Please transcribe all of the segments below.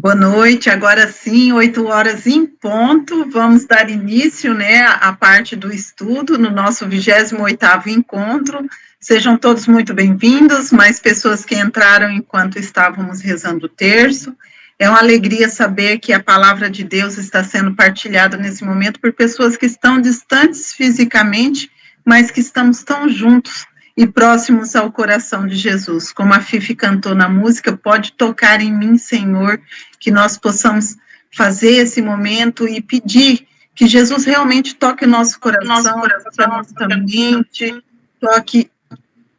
Boa noite, agora sim, 8 horas em ponto, vamos dar início, à parte do estudo no nosso 28º encontro. Sejam todos muito bem-vindos, mais pessoas que entraram enquanto estávamos rezando o terço. É uma alegria saber que a palavra de Deus está sendo partilhada nesse momento por pessoas que estão distantes fisicamente, mas que estamos tão juntos e próximos ao coração de Jesus. Como a Fifi cantou na música, pode tocar em mim, Senhor, que nós possamos fazer esse momento e pedir que Jesus realmente toque o nosso coração, toque a nossa mente, toque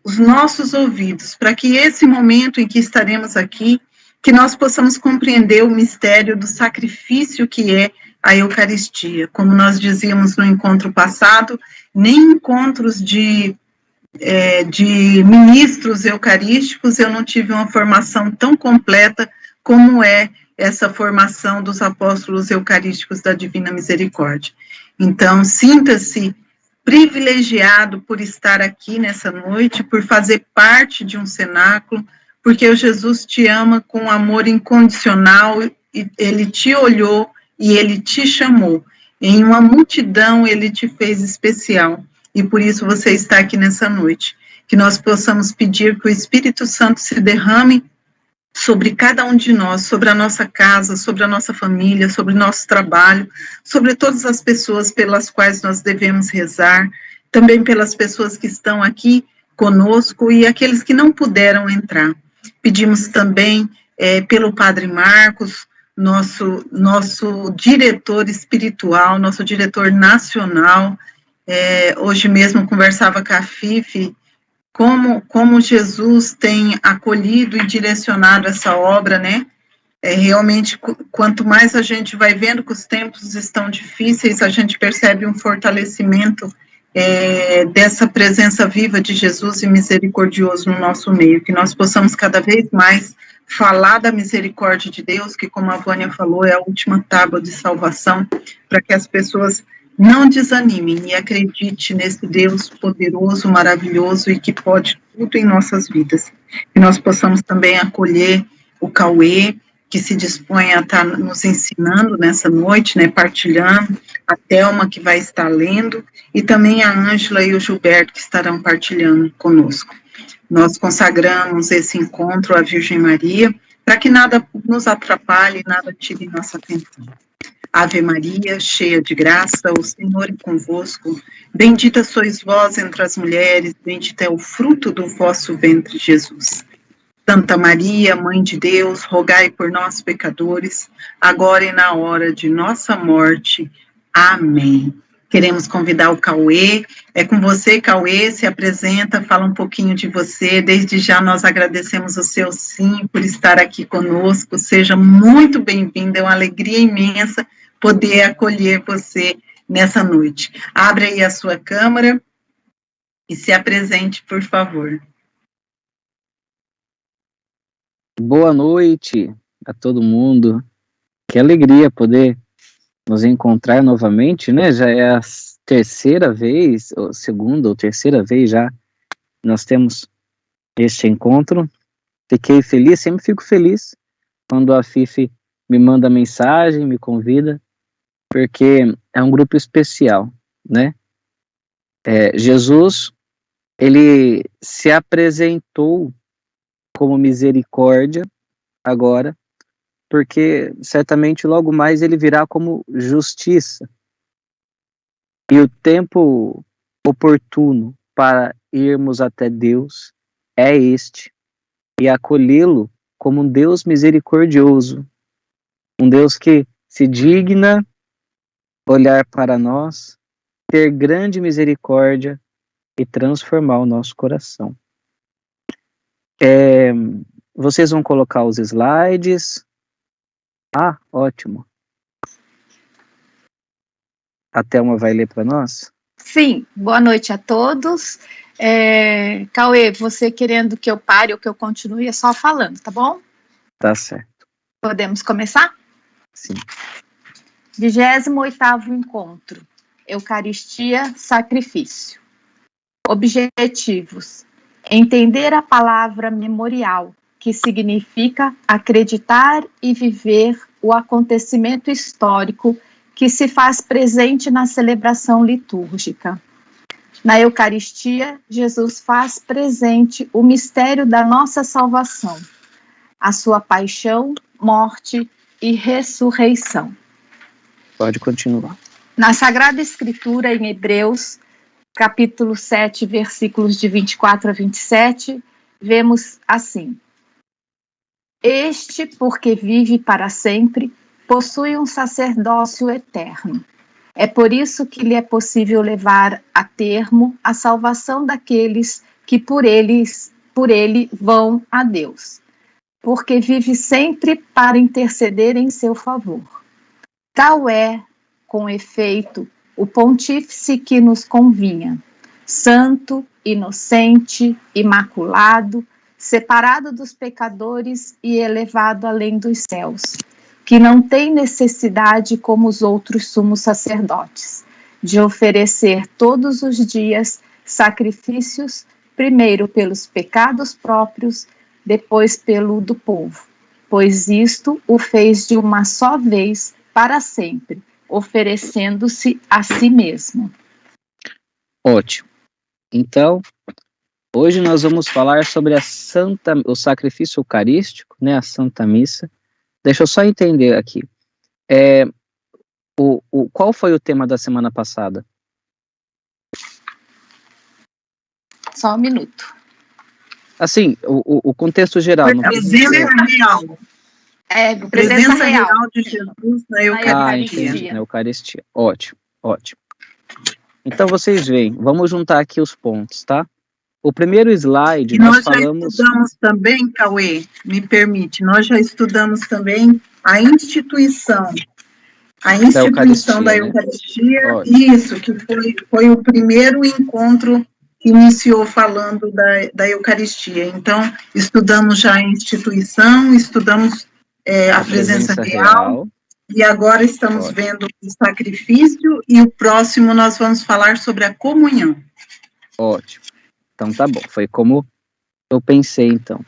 os nossos ouvidos, para que esse momento em que estaremos aqui, que nós possamos compreender o mistério do sacrifício que é a Eucaristia. Como nós dizíamos no encontro passado, nem encontros de ministros eucarísticos, eu não tive uma formação tão completa como é essa formação dos apóstolos eucarísticos da Divina Misericórdia. Então, sinta-se privilegiado por estar aqui nessa noite, por fazer parte de um cenáculo, porque o Jesus te ama com amor incondicional, e ele te olhou e ele te chamou. Em uma multidão, ele te fez especial. E por isso você está aqui nessa noite. Que nós possamos pedir que o Espírito Santo se derrame sobre cada um de nós, sobre a nossa casa, sobre a nossa família, sobre o nosso trabalho, sobre todas as pessoas pelas quais nós devemos rezar, também pelas pessoas que estão aqui conosco e aqueles que não puderam entrar. Pedimos também pelo Padre Marcos, nosso diretor espiritual, nosso diretor nacional. Hoje mesmo conversava com a Fifi, como Jesus tem acolhido e direcionado essa obra, realmente, quanto mais a gente vai vendo que os tempos estão difíceis, a gente percebe um fortalecimento dessa presença viva de Jesus e misericordioso no nosso meio, que nós possamos cada vez mais falar da misericórdia de Deus, que, como a Vânia falou, é a última tábua de salvação, para que as pessoas não desanimem e acredite nesse Deus poderoso, maravilhoso e que pode tudo em nossas vidas. Que nós possamos também acolher o Cauê, que se dispõe a estar nos ensinando nessa noite, partilhando, a Thelma, que vai estar lendo, e também a Ângela e o Gilberto, que estarão partilhando conosco. Nós consagramos esse encontro à Virgem Maria, para que nada nos atrapalhe, nada tire nossa atenção. Ave Maria, cheia de graça, o Senhor é convosco. Bendita sois vós entre as mulheres, bendito é o fruto do vosso ventre, Jesus. Santa Maria, Mãe de Deus, rogai por nós, pecadores, agora e na hora de nossa morte. Amém. Queremos convidar o Cauê. É com você, Cauê, se apresenta, fala um pouquinho de você. Desde já nós agradecemos o seu sim por estar aqui conosco. Seja muito bem-vindo, é uma alegria imensa poder acolher você nessa noite. Abre aí a sua câmera e se apresente, por favor. Boa noite a todo mundo. Que alegria poder nos encontrar novamente, né? Já é a terceira vez, ou segunda ou terceira vez já, nós temos este encontro. Fiquei feliz, sempre fico feliz quando a Fifi me manda mensagem, me convida, porque é um grupo especial, né? Jesus, ele se apresentou como misericórdia agora, porque certamente logo mais ele virá como justiça. E o tempo oportuno para irmos até Deus é este, e acolhê-lo como um Deus misericordioso, um Deus que se digna olhar para nós, ter grande misericórdia e transformar o nosso coração. Vocês vão colocar os slides. Ah, ótimo. A Thelma vai ler para nós? Sim, boa noite a todos. Cauê, você querendo que eu pare ou que eu continue, é só falando, tá bom? Tá certo. Podemos começar? Sim. 28º encontro. Eucaristia, sacrifício. Objetivos: entender a palavra memorial, que significa acreditar e viver o acontecimento histórico que se faz presente na celebração litúrgica. Na Eucaristia, Jesus faz presente o mistério da nossa salvação, a sua paixão, morte e ressurreição. Pode continuar. Na Sagrada Escritura, em Hebreus, capítulo 7, versículos de 24 a 27, vemos assim: Este, porque vive para sempre, possui um sacerdócio eterno. É por isso que lhe é possível levar a termo a salvação daqueles que por ele vão a Deus, porque vive sempre para interceder em seu favor. Tal é, com efeito, o pontífice que nos convinha, santo, inocente, imaculado, separado dos pecadores e elevado além dos céus, que não tem necessidade, como os outros sumos sacerdotes, de oferecer todos os dias sacrifícios, primeiro pelos pecados próprios, depois pelo do povo, pois isto o fez de uma só vez para sempre, oferecendo-se a si mesmo. Ótimo. Então, hoje nós vamos falar sobre o sacrifício eucarístico, né, a Santa Missa. Deixa eu só entender aqui. Qual foi o tema da semana passada? Só um minuto. Assim, o contexto geral. Foi presença real. Presença real de Jesus na Eucaristia. Entendi, na Eucaristia. Ótimo, ótimo. Então vocês veem, vamos juntar aqui os pontos, tá? O primeiro slide, nós falamos... já estudamos também, Cauê, me permite, nós já estudamos também a instituição da Eucaristia, né? Isso, que foi o primeiro encontro que iniciou falando da Eucaristia. Então, estudamos já a instituição, estudamos a presença real, e agora estamos vendo o sacrifício, e o próximo nós vamos falar sobre a comunhão. Ótimo. Então tá bom, foi como eu pensei então.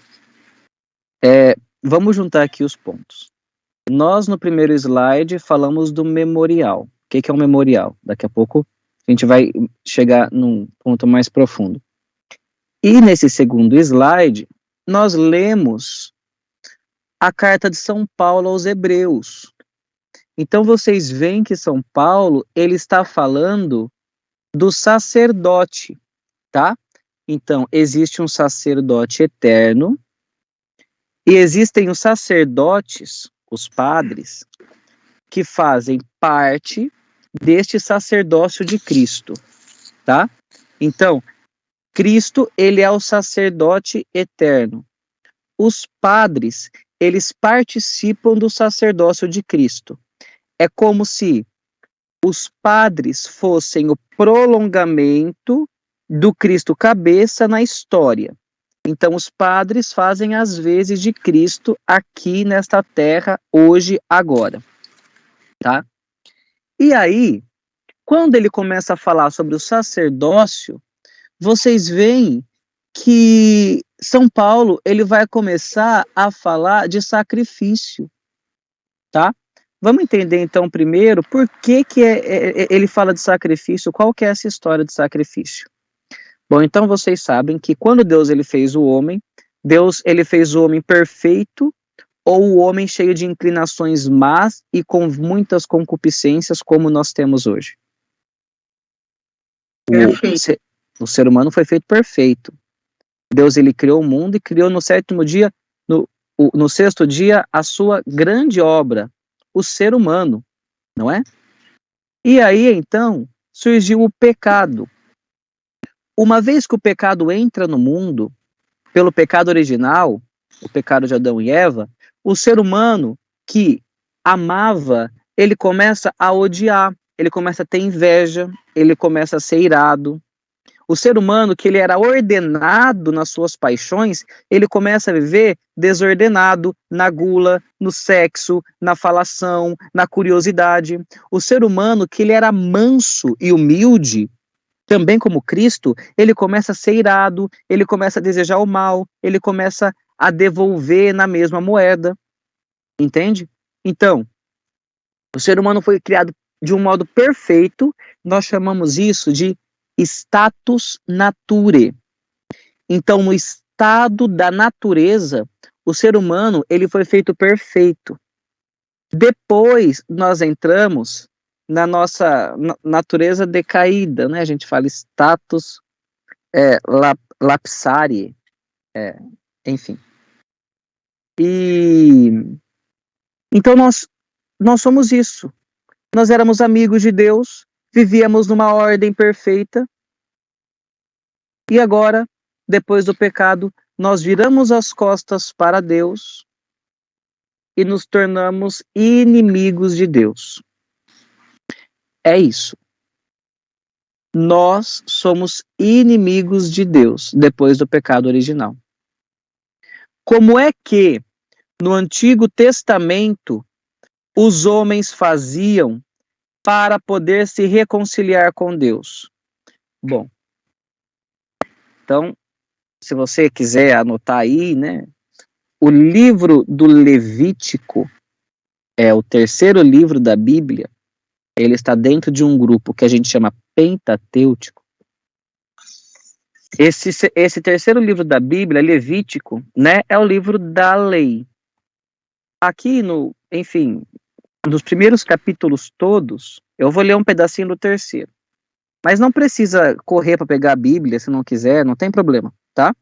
Vamos juntar aqui os pontos. Nós no primeiro slide falamos do memorial. O que é um memorial? Daqui a pouco a gente vai chegar num ponto mais profundo. E nesse segundo slide, nós lemos a carta de São Paulo aos Hebreus. Então vocês veem que São Paulo, ele está falando do sacerdote, tá? Então, existe um sacerdote eterno e existem os sacerdotes, os padres, que fazem parte deste sacerdócio de Cristo, tá? Então, Cristo, ele é o sacerdote eterno. Os padres, eles participam do sacerdócio de Cristo. É como se os padres fossem o prolongamento do Cristo cabeça na história. Então, os padres fazem as vezes de Cristo aqui nesta terra, hoje, agora. Tá? E aí, quando ele começa a falar sobre o sacerdócio, vocês veem que São Paulo, ele vai começar a falar de sacrifício. Tá? Vamos entender, então, primeiro, por que ele fala de sacrifício, qual que é essa história de sacrifício? Bom, então vocês sabem que quando Deus ele fez o homem, Deus ele fez o homem perfeito ou o homem cheio de inclinações más e com muitas concupiscências como nós temos hoje? O ser humano foi feito perfeito. Deus ele criou o mundo e criou no sétimo dia, no sexto dia, a sua grande obra, o ser humano, não é? E aí então surgiu o pecado. Uma vez que o pecado entra no mundo, pelo pecado original, o pecado de Adão e Eva, o ser humano que amava, ele começa a odiar, ele começa a ter inveja, ele começa a ser irado. O ser humano que ele era ordenado nas suas paixões, ele começa a viver desordenado na gula, no sexo, na falação, na curiosidade. O ser humano que ele era manso e humilde, também como Cristo, ele começa a ser irado, ele começa a desejar o mal, ele começa a devolver na mesma moeda, entende? Então, o ser humano foi criado de um modo perfeito, nós chamamos isso de status naturae. Então, no estado da natureza, o ser humano, ele foi feito perfeito. Depois, nós entramos na nossa natureza decaída, né? A gente fala status lapsare, enfim. E então nós somos isso. Nós éramos amigos de Deus, vivíamos numa ordem perfeita, e agora, depois do pecado, nós viramos as costas para Deus e nos tornamos inimigos de Deus. É isso. Nós somos inimigos de Deus depois do pecado original. Como é que no Antigo Testamento os homens faziam para poder se reconciliar com Deus? Bom, então, se você quiser anotar aí, né, o livro do Levítico é o terceiro livro da Bíblia. Ele está dentro de um grupo que a gente chama Pentatêutico. Esse terceiro livro da Bíblia, Levítico, né, é o livro da lei. Aqui enfim, nos primeiros capítulos todos, eu vou ler um pedacinho do terceiro. Mas não precisa correr para pegar a Bíblia, se não quiser, não tem problema, tá?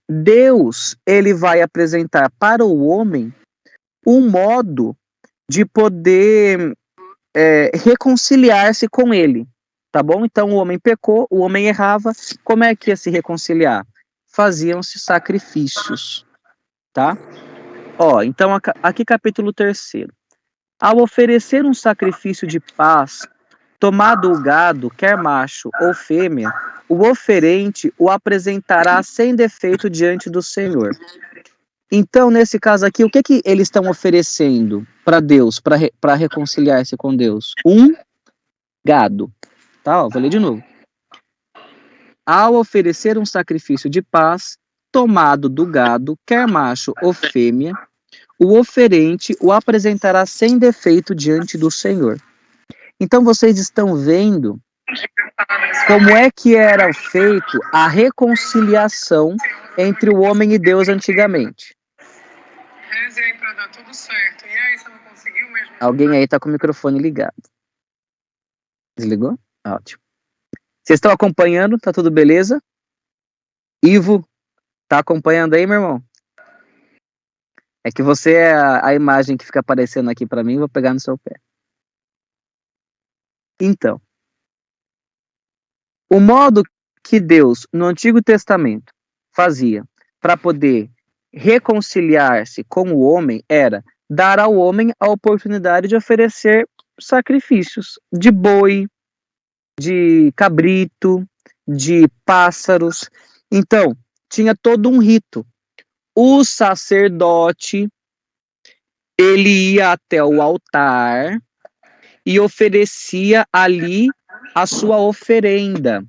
Deus, ele vai apresentar para o homem um modo de poder reconciliar-se com ele, tá bom? Então o homem pecou, o homem errava, como é que ia se reconciliar? Faziam-se sacrifícios, tá? Então aqui capítulo 3. Ao oferecer um sacrifício de paz, tomado o gado, quer macho ou fêmea, o oferente o apresentará sem defeito diante do Senhor. Então, nesse caso aqui, o que eles estão oferecendo para Deus, para reconciliar-se com Deus? Um gado. Tá? Vou ler de novo. Ao oferecer um sacrifício de paz, tomado do gado, quer macho ou fêmea, o oferente o apresentará sem defeito diante do Senhor. Então, vocês estão vendo como é que era feito a reconciliação entre o homem e Deus antigamente. Alguém aí está com o microfone ligado. Desligou? Ótimo. Vocês estão acompanhando? Tá tudo beleza? Ivo, tá acompanhando aí, meu irmão? É que você é a imagem que fica aparecendo aqui para mim, vou pegar no seu pé. Então, o modo que Deus, no Antigo Testamento, fazia para poder reconciliar-se com o homem era dar ao homem a oportunidade de oferecer sacrifícios de boi, de cabrito, de pássaros. Então, tinha todo um rito. O sacerdote, ele ia até o altar e oferecia ali a sua oferenda.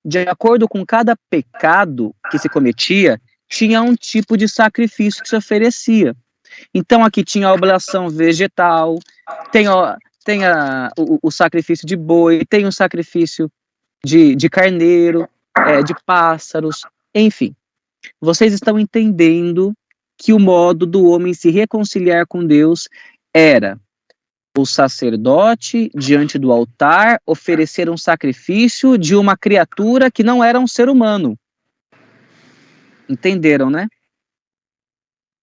De acordo com cada pecado que se cometia, tinha um tipo de sacrifício que se oferecia. Então aqui tinha a oblação vegetal, tem o sacrifício de boi, tem o sacrifício de carneiro, de pássaros, enfim. Vocês estão entendendo que o modo do homem se reconciliar com Deus era o sacerdote, diante do altar, oferecer um sacrifício de uma criatura que não era um ser humano. Entenderam, né?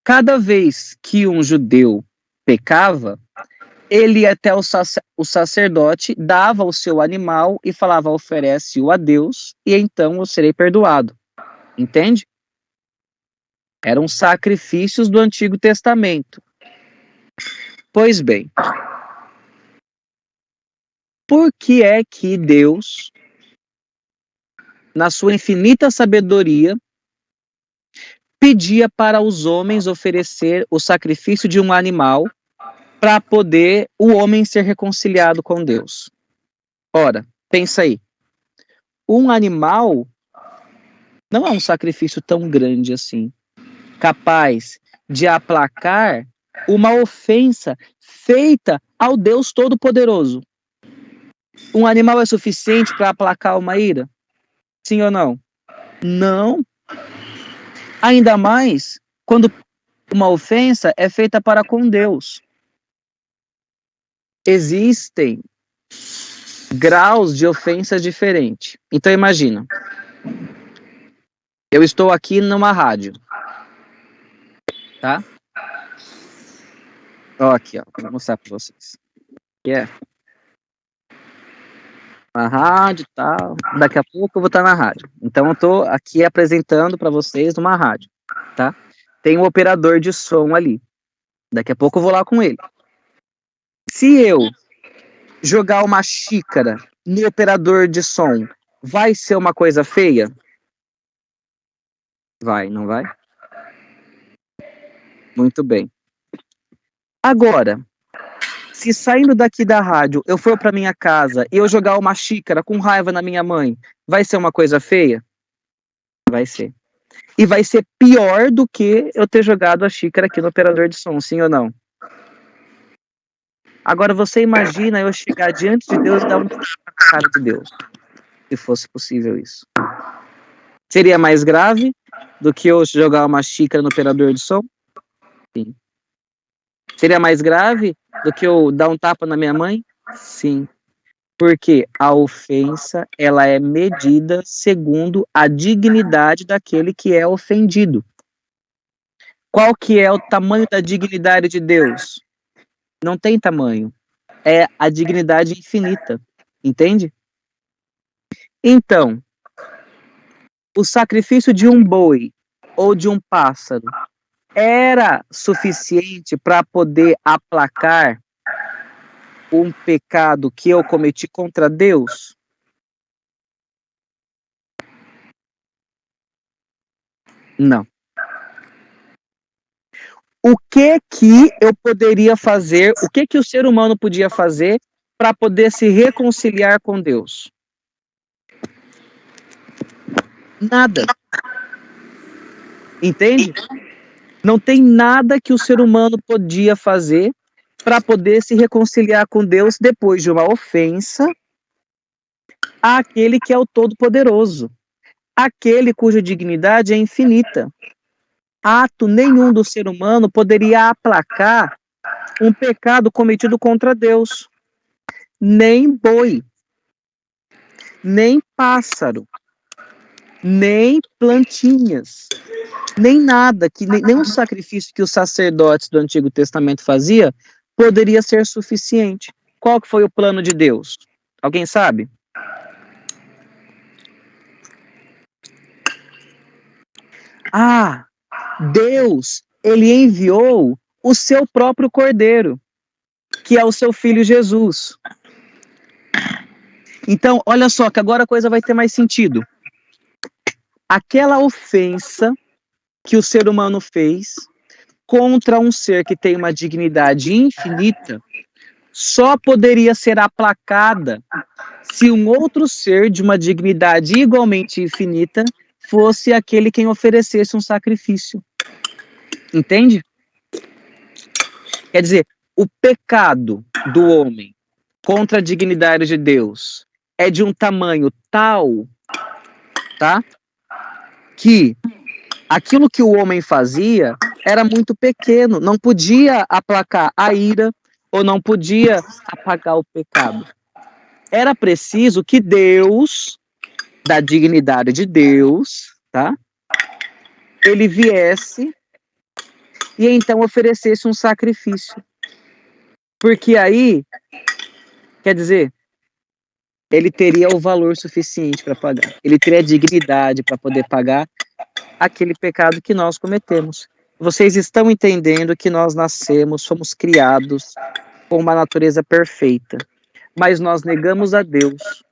Cada vez que um judeu pecava, ele ia até o sacerdote, dava o seu animal e falava, oferece-o a Deus, e então eu serei perdoado. Entende? Eram sacrifícios do Antigo Testamento. Pois bem, por que é que Deus, na sua infinita sabedoria, pedia para os homens oferecer o sacrifício de um animal para poder o homem ser reconciliado com Deus? Ora, pensa aí. Um animal Não é um sacrifício tão grande assim, capaz de aplacar uma ofensa feita ao Deus Todo-Poderoso. Um animal é suficiente para aplacar uma ira? Sim ou não? Não. Ainda mais quando uma ofensa é feita para com Deus. Existem graus de ofensas diferentes. Então imagina, eu estou aqui numa rádio, tá? Ó, aqui, ó, vou mostrar para vocês. Aqui é a rádio e tal. Daqui a pouco eu vou estar na rádio. Então eu tô aqui apresentando para vocês numa rádio, tá? Tem um operador de som ali. Daqui a pouco eu vou lá com ele. Se eu jogar uma xícara no operador de som, vai ser uma coisa feia? Vai, não vai? Muito bem. Agora, se saindo daqui da rádio eu for para minha casa e eu jogar uma xícara com raiva na minha mãe, vai ser uma coisa feia? Vai ser. E vai ser pior do que eu ter jogado a xícara aqui no operador de som, sim ou não? Agora você imagina eu chegar diante de Deus e dar um tapa na cara de Deus, se fosse possível isso. Seria mais grave do que eu jogar uma xícara no operador de som? Sim. Seria mais grave do que eu dar um tapa na minha mãe? Sim. Porque a ofensa, ela é medida segundo a dignidade daquele que é ofendido. Qual que é o tamanho da dignidade de Deus? Não tem tamanho. É a dignidade infinita. Entende? Então, o sacrifício de um boi ou de um pássaro era suficiente para poder aplacar um pecado que eu cometi contra Deus? Não. O que eu poderia fazer, o que o ser humano podia fazer para poder se reconciliar com Deus? Nada. Entende? Não tem nada que o ser humano podia fazer para poder se reconciliar com Deus depois de uma ofensa àquele que é o Todo-Poderoso, aquele cuja dignidade é infinita. Ato nenhum do ser humano poderia aplacar um pecado cometido contra Deus. Nem boi, nem pássaro, nem plantinhas, nem nada, nenhum sacrifício que os sacerdotes do Antigo Testamento faziam poderia ser suficiente. Qual que foi o plano de Deus? Alguém sabe? Deus, ele enviou o seu próprio Cordeiro, que é o seu Filho Jesus. Então, olha só, que agora a coisa vai ter mais sentido. Aquela ofensa que o ser humano fez contra um ser que tem uma dignidade infinita só poderia ser aplacada se um outro ser de uma dignidade igualmente infinita fosse aquele quem oferecesse um sacrifício. Entende? Quer dizer, o pecado do homem contra a dignidade de Deus é de um tamanho tal, tá? Que aquilo que o homem fazia era muito pequeno, não podia aplacar a ira ou não podia apagar o pecado. Era preciso que Deus, da dignidade de Deus, tá? Ele viesse e então oferecesse um sacrifício. Porque aí, quer dizer, ele teria o valor suficiente para pagar. Ele teria a dignidade para poder pagar aquele pecado que nós cometemos. Vocês estão entendendo que nós nascemos, fomos criados com uma natureza perfeita, mas nós negamos a Deus,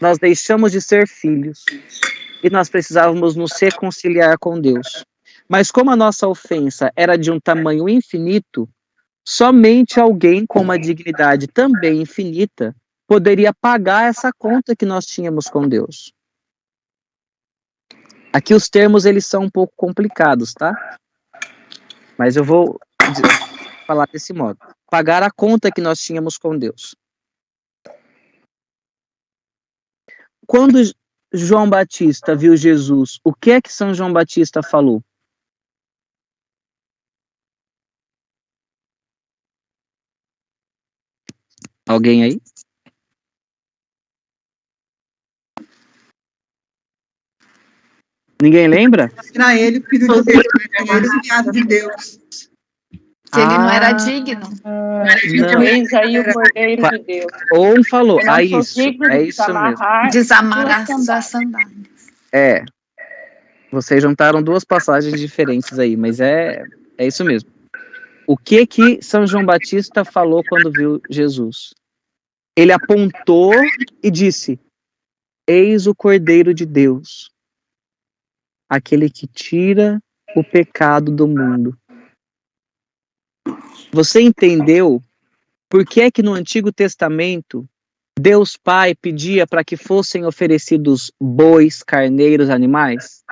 nós deixamos de ser filhos e nós precisávamos nos reconciliar com Deus. Mas como a nossa ofensa era de um tamanho infinito, somente alguém com uma dignidade também infinita poderia pagar essa conta que nós tínhamos com Deus. Aqui os termos eles são um pouco complicados, tá? Mas eu vou falar desse modo. Pagar a conta que nós tínhamos com Deus. Quando João Batista viu Jesus, o que é que São João Batista falou? Alguém aí? Ninguém lembra? Era ele, filho de Deus, era ele, enviado de Deus. Que ele não era digno. Eis aí o Cordeiro de Deus. Ou falou, Eu não sou isso, digno é de isso mesmo. Desamarrar as sandálias. É, vocês juntaram duas passagens diferentes aí, mas é isso mesmo. O que São João Batista falou quando viu Jesus? Ele apontou e disse, eis o Cordeiro de Deus, aquele que tira o pecado do mundo. Você entendeu por que é que no Antigo Testamento Deus Pai pedia para que fossem oferecidos bois, carneiros, animais?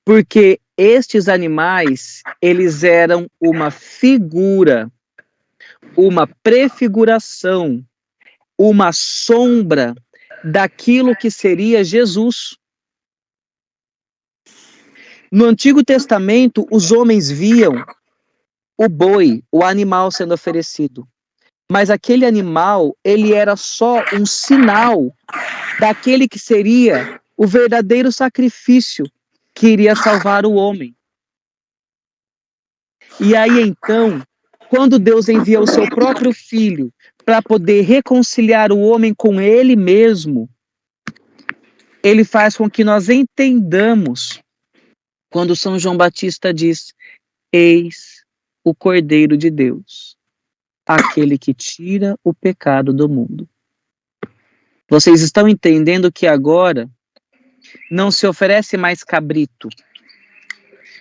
Porque estes animais, eles eram uma figura, uma prefiguração, uma sombra daquilo que seria Jesus. No Antigo Testamento, os homens viam o boi, o animal sendo oferecido. Mas aquele animal, ele era só um sinal daquele que seria o verdadeiro sacrifício que iria salvar o homem. E aí então, quando Deus envia o seu próprio filho para poder reconciliar o homem com ele mesmo, ele faz com que nós entendamos quando São João Batista diz, eis o Cordeiro de Deus, aquele que tira o pecado do mundo. Vocês estão entendendo que agora não se oferece mais cabrito,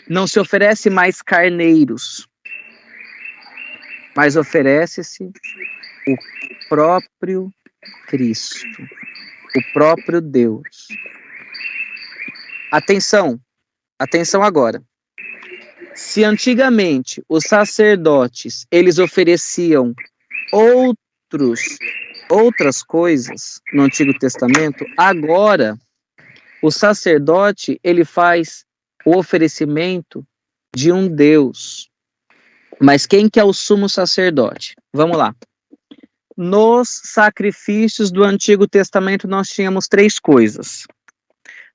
não se oferece mais carneiros, mas oferece-se o próprio Cristo, o próprio Deus. Atenção agora. Se antigamente os sacerdotes, eles ofereciam outras coisas no Antigo Testamento, agora o sacerdote, ele faz o oferecimento de um Deus. Mas quem que é o sumo sacerdote? Vamos lá. Nos sacrifícios do Antigo Testamento nós tínhamos 3 coisas.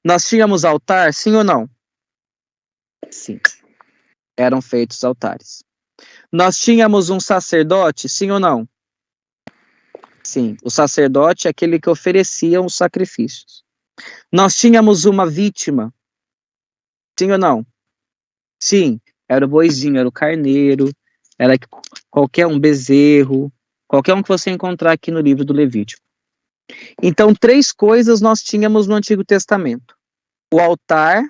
Nós tínhamos altar, sim ou não? Sim. Eram feitos altares. Nós tínhamos um sacerdote, sim ou não? Sim. O sacerdote é aquele que oferecia os sacrifícios. Nós tínhamos uma vítima, sim ou não? Sim. Era o boizinho, era o carneiro, era qualquer um bezerro, qualquer um que você encontrar aqui no livro do Levítico. Então, 3 coisas nós tínhamos no Antigo Testamento. O altar,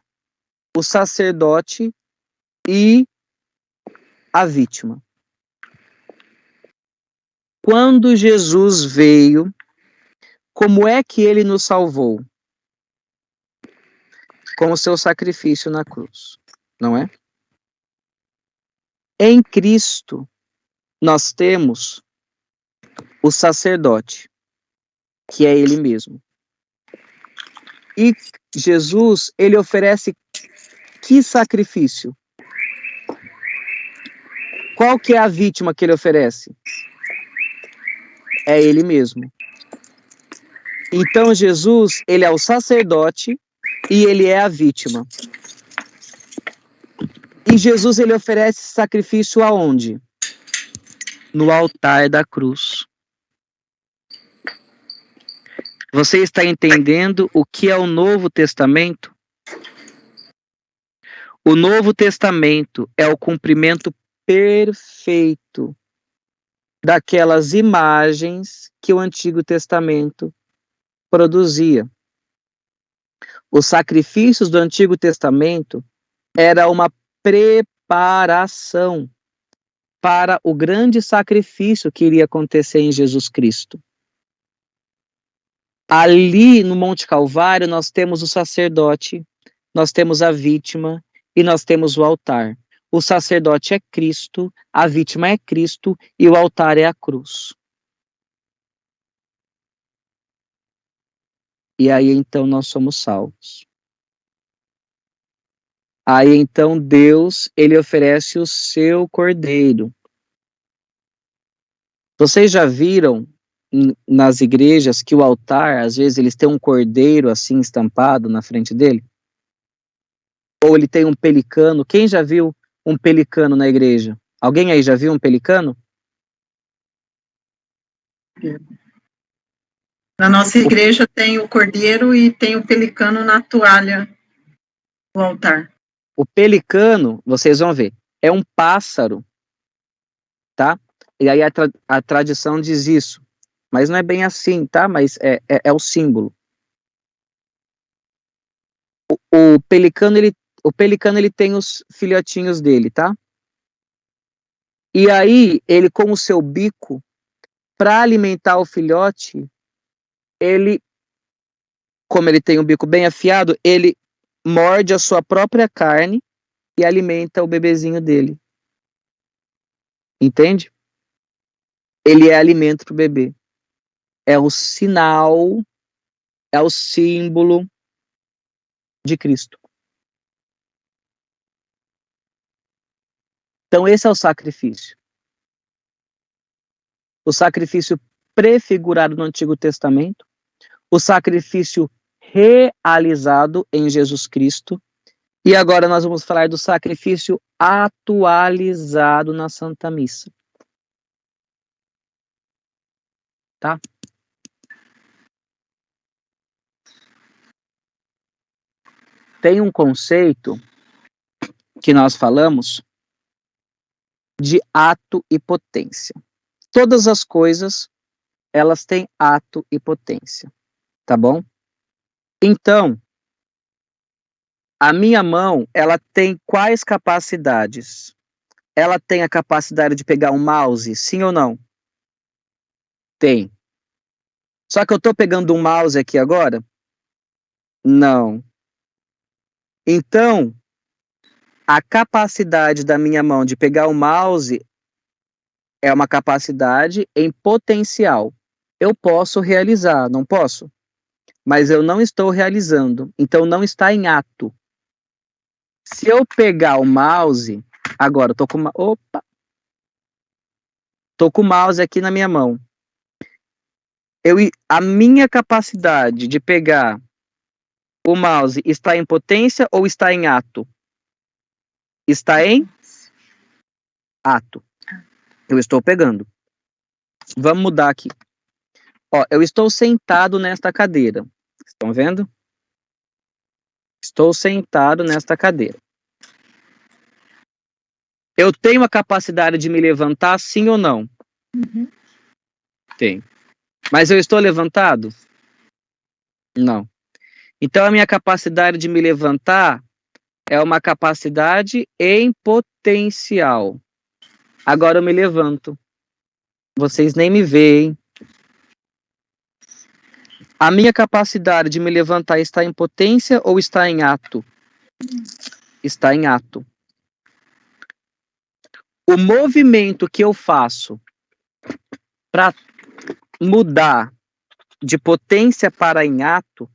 o sacerdote e a vítima. Quando Jesus veio, como é que ele nos salvou? Com o seu sacrifício na cruz, não é? Em Cristo, nós temos o sacerdote, que é ele mesmo. E Jesus, ele oferece que sacrifício? Qual que é a vítima que ele oferece? É ele mesmo. Então Jesus, ele é o sacerdote e ele é a vítima. E Jesus, ele oferece sacrifício aonde? No altar da cruz. Você está entendendo o que é o Novo Testamento? O Novo Testamento é o cumprimento perfeito daquelas imagens que o Antigo Testamento produzia. Os sacrifícios do Antigo Testamento era uma preparação para o grande sacrifício que iria acontecer em Jesus Cristo. Ali no Monte Calvário nós temos o sacerdote nós temos a vítima e nós temos o altar. O sacerdote é Cristo, a vítima é Cristo e o altar é a cruz. E aí então nós somos salvos. Aí então Deus, ele oferece o seu cordeiro. Vocês já viram nas igrejas que o altar, às vezes, eles têm um cordeiro assim estampado na frente dele? Ou ele tem um pelicano? Quem já viu um pelicano na igreja? Alguém aí já viu um pelicano? Na nossa igreja tem o cordeiro e tem o pelicano na toalha do altar. O pelicano, vocês vão ver, é um pássaro, tá? E aí a tradição diz isso. Mas não é bem assim, tá? Mas é o símbolo. O pelicano, ele tem os filhotinhos dele, tá? E aí, ele com o seu bico, para alimentar o filhote, ele, como ele tem um bico bem afiado, ele morde a sua própria carne e alimenta o bebezinho dele. Entende? Ele é alimento para o bebê. É o sinal, é o símbolo de Cristo. Então esse é o sacrifício. O sacrifício prefigurado no Antigo Testamento, o sacrifício realizado em Jesus Cristo, e agora nós vamos falar do sacrifício atualizado na Santa Missa. Tá? Tem um conceito que nós falamos de ato e potência. Todas as coisas, elas têm ato e potência, tá bom? Então, a minha mão, ela tem quais capacidades? Ela tem a capacidade de pegar um mouse, sim ou não? Tem. Só que eu estou pegando um mouse aqui agora? Não. Então, a capacidade da minha mão de pegar o mouse é uma capacidade em potencial. Eu posso realizar, não posso? Mas eu não estou realizando, então não está em ato. Se eu pegar o mouse, agora tô com o mouse aqui na minha mão. A minha capacidade de pegar o mouse está em potência ou está em ato? Está em ato. Eu estou pegando. Vamos mudar aqui. Ó, eu estou sentado nesta cadeira. Estão vendo? Estou sentado nesta cadeira. Eu tenho a capacidade de me levantar, sim ou não? Uhum. Tenho. Mas eu estou levantado? Não. Então, a minha capacidade de me levantar é uma capacidade em potencial. Agora eu me levanto. Vocês nem me veem. A minha capacidade de me levantar está em potência ou está em ato? Está em ato. O movimento que eu faço para mudar de potência para em ato,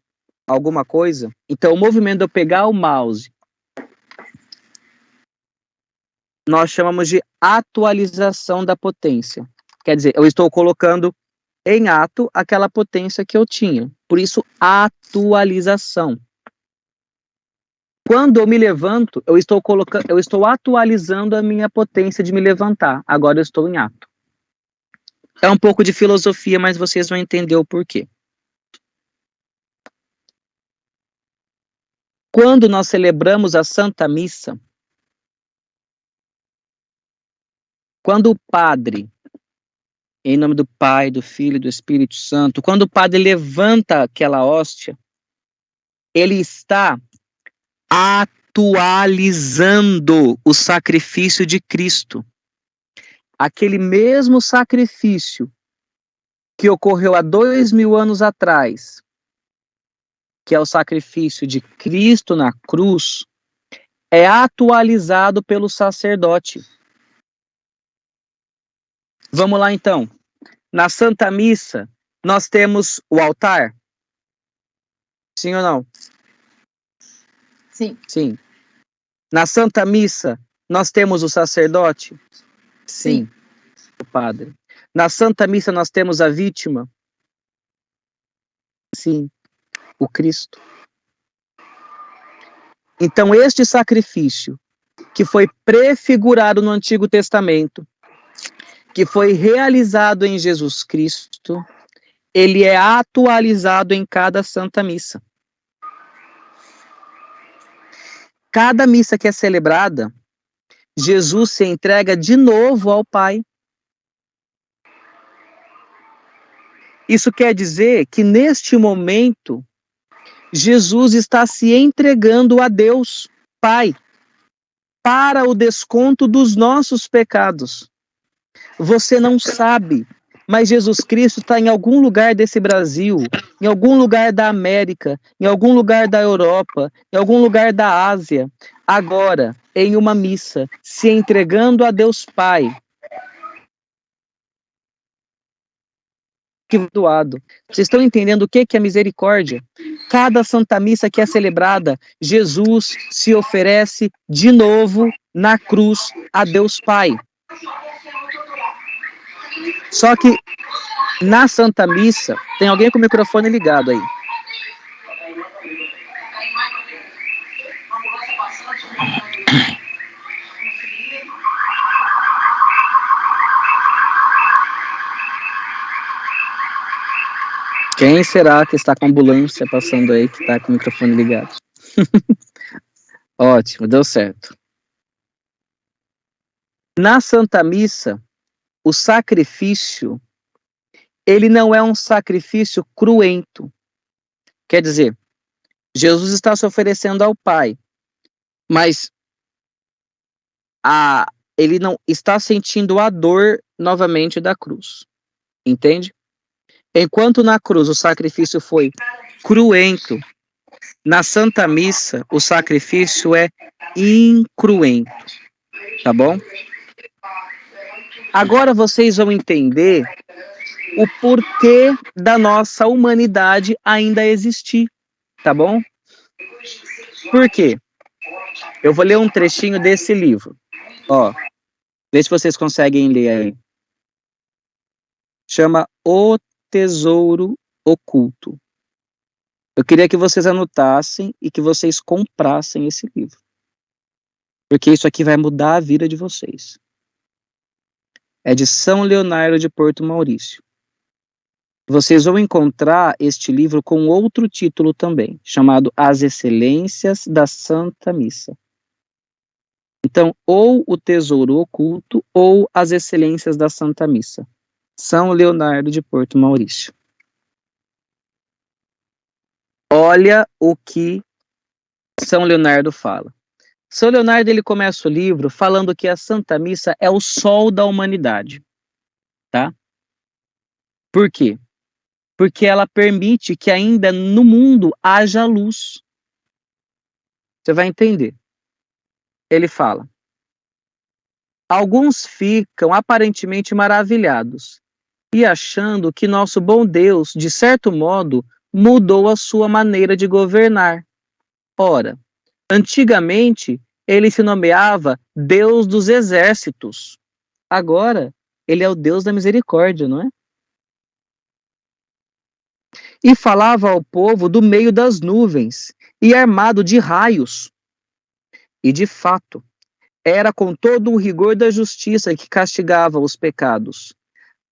alguma coisa, então o movimento de eu pegar o mouse, nós chamamos de atualização da potência. Quer dizer, eu estou colocando em ato aquela potência que eu tinha. Por isso, atualização. Quando eu me levanto, eu estou atualizando a minha potência de me levantar. Agora eu estou em ato. É um pouco de filosofia, mas vocês vão entender o porquê. Quando nós celebramos a Santa Missa, quando o padre, em nome do Pai, do Filho e do Espírito Santo, quando o padre levanta aquela hóstia, ele está atualizando o sacrifício de Cristo. Aquele mesmo sacrifício que ocorreu há 2000 anos atrás, que é o sacrifício de Cristo na cruz, é atualizado pelo sacerdote. Vamos lá então. Na Santa Missa, nós temos o altar? Sim ou não? Sim. Sim. Na Santa Missa, nós temos o sacerdote? Sim. O padre. Na Santa Missa, nós temos a vítima? Sim. O Cristo. Então, este sacrifício, que foi prefigurado no Antigo Testamento, que foi realizado em Jesus Cristo, ele é atualizado em cada Santa Missa. Cada missa que é celebrada, Jesus se entrega de novo ao Pai. Isso quer dizer que neste momento, Jesus está se entregando a Deus, Pai, para o desconto dos nossos pecados. Você não sabe, mas Jesus Cristo está em algum lugar desse Brasil, em algum lugar da América, em algum lugar da Europa, em algum lugar da Ásia, agora, em uma missa, se entregando a Deus Pai. Que doado. Vocês estão entendendo o que é misericórdia? Cada Santa Missa que é celebrada, Jesus se oferece de novo na cruz a Deus Pai. Só que na Santa Missa, tem alguém com o microfone ligado aí. Quem será que está com a ambulância passando aí, que está com o microfone ligado? Ótimo, deu certo. Na Santa Missa, o sacrifício, ele não é um sacrifício cruento. Quer dizer, Jesus está se oferecendo ao Pai, mas ele não está sentindo a dor novamente da cruz. Entende? Enquanto na cruz o sacrifício foi cruento, na Santa Missa o sacrifício é incruento. Tá bom? Agora vocês vão entender o porquê da nossa humanidade ainda existir. Tá bom? Por quê? Eu vou ler um trechinho desse livro. Ó, vê se vocês conseguem ler aí. Chama O Tesouro Oculto. Eu queria que vocês anotassem e que vocês comprassem esse livro. Porque isso aqui vai mudar a vida de vocês. É de São Leonardo de Porto Maurício. Vocês vão encontrar este livro com outro título também, chamado As Excelências da Santa Missa. Então, ou O Tesouro Oculto, ou As Excelências da Santa Missa. São Leonardo de Porto Maurício. Olha o que São Leonardo fala. São Leonardo, ele começa o livro falando que a Santa Missa é o sol da humanidade. Tá? Por quê? Porque ela permite que ainda no mundo haja luz. Você vai entender. Ele fala: alguns ficam aparentemente maravilhados e achando que nosso bom Deus, de certo modo, mudou a sua maneira de governar. Ora, antigamente ele se nomeava Deus dos exércitos. Agora, ele é o Deus da misericórdia, não é? E falava ao povo do meio das nuvens, e armado de raios. E, de fato, era com todo o rigor da justiça que castigava os pecados.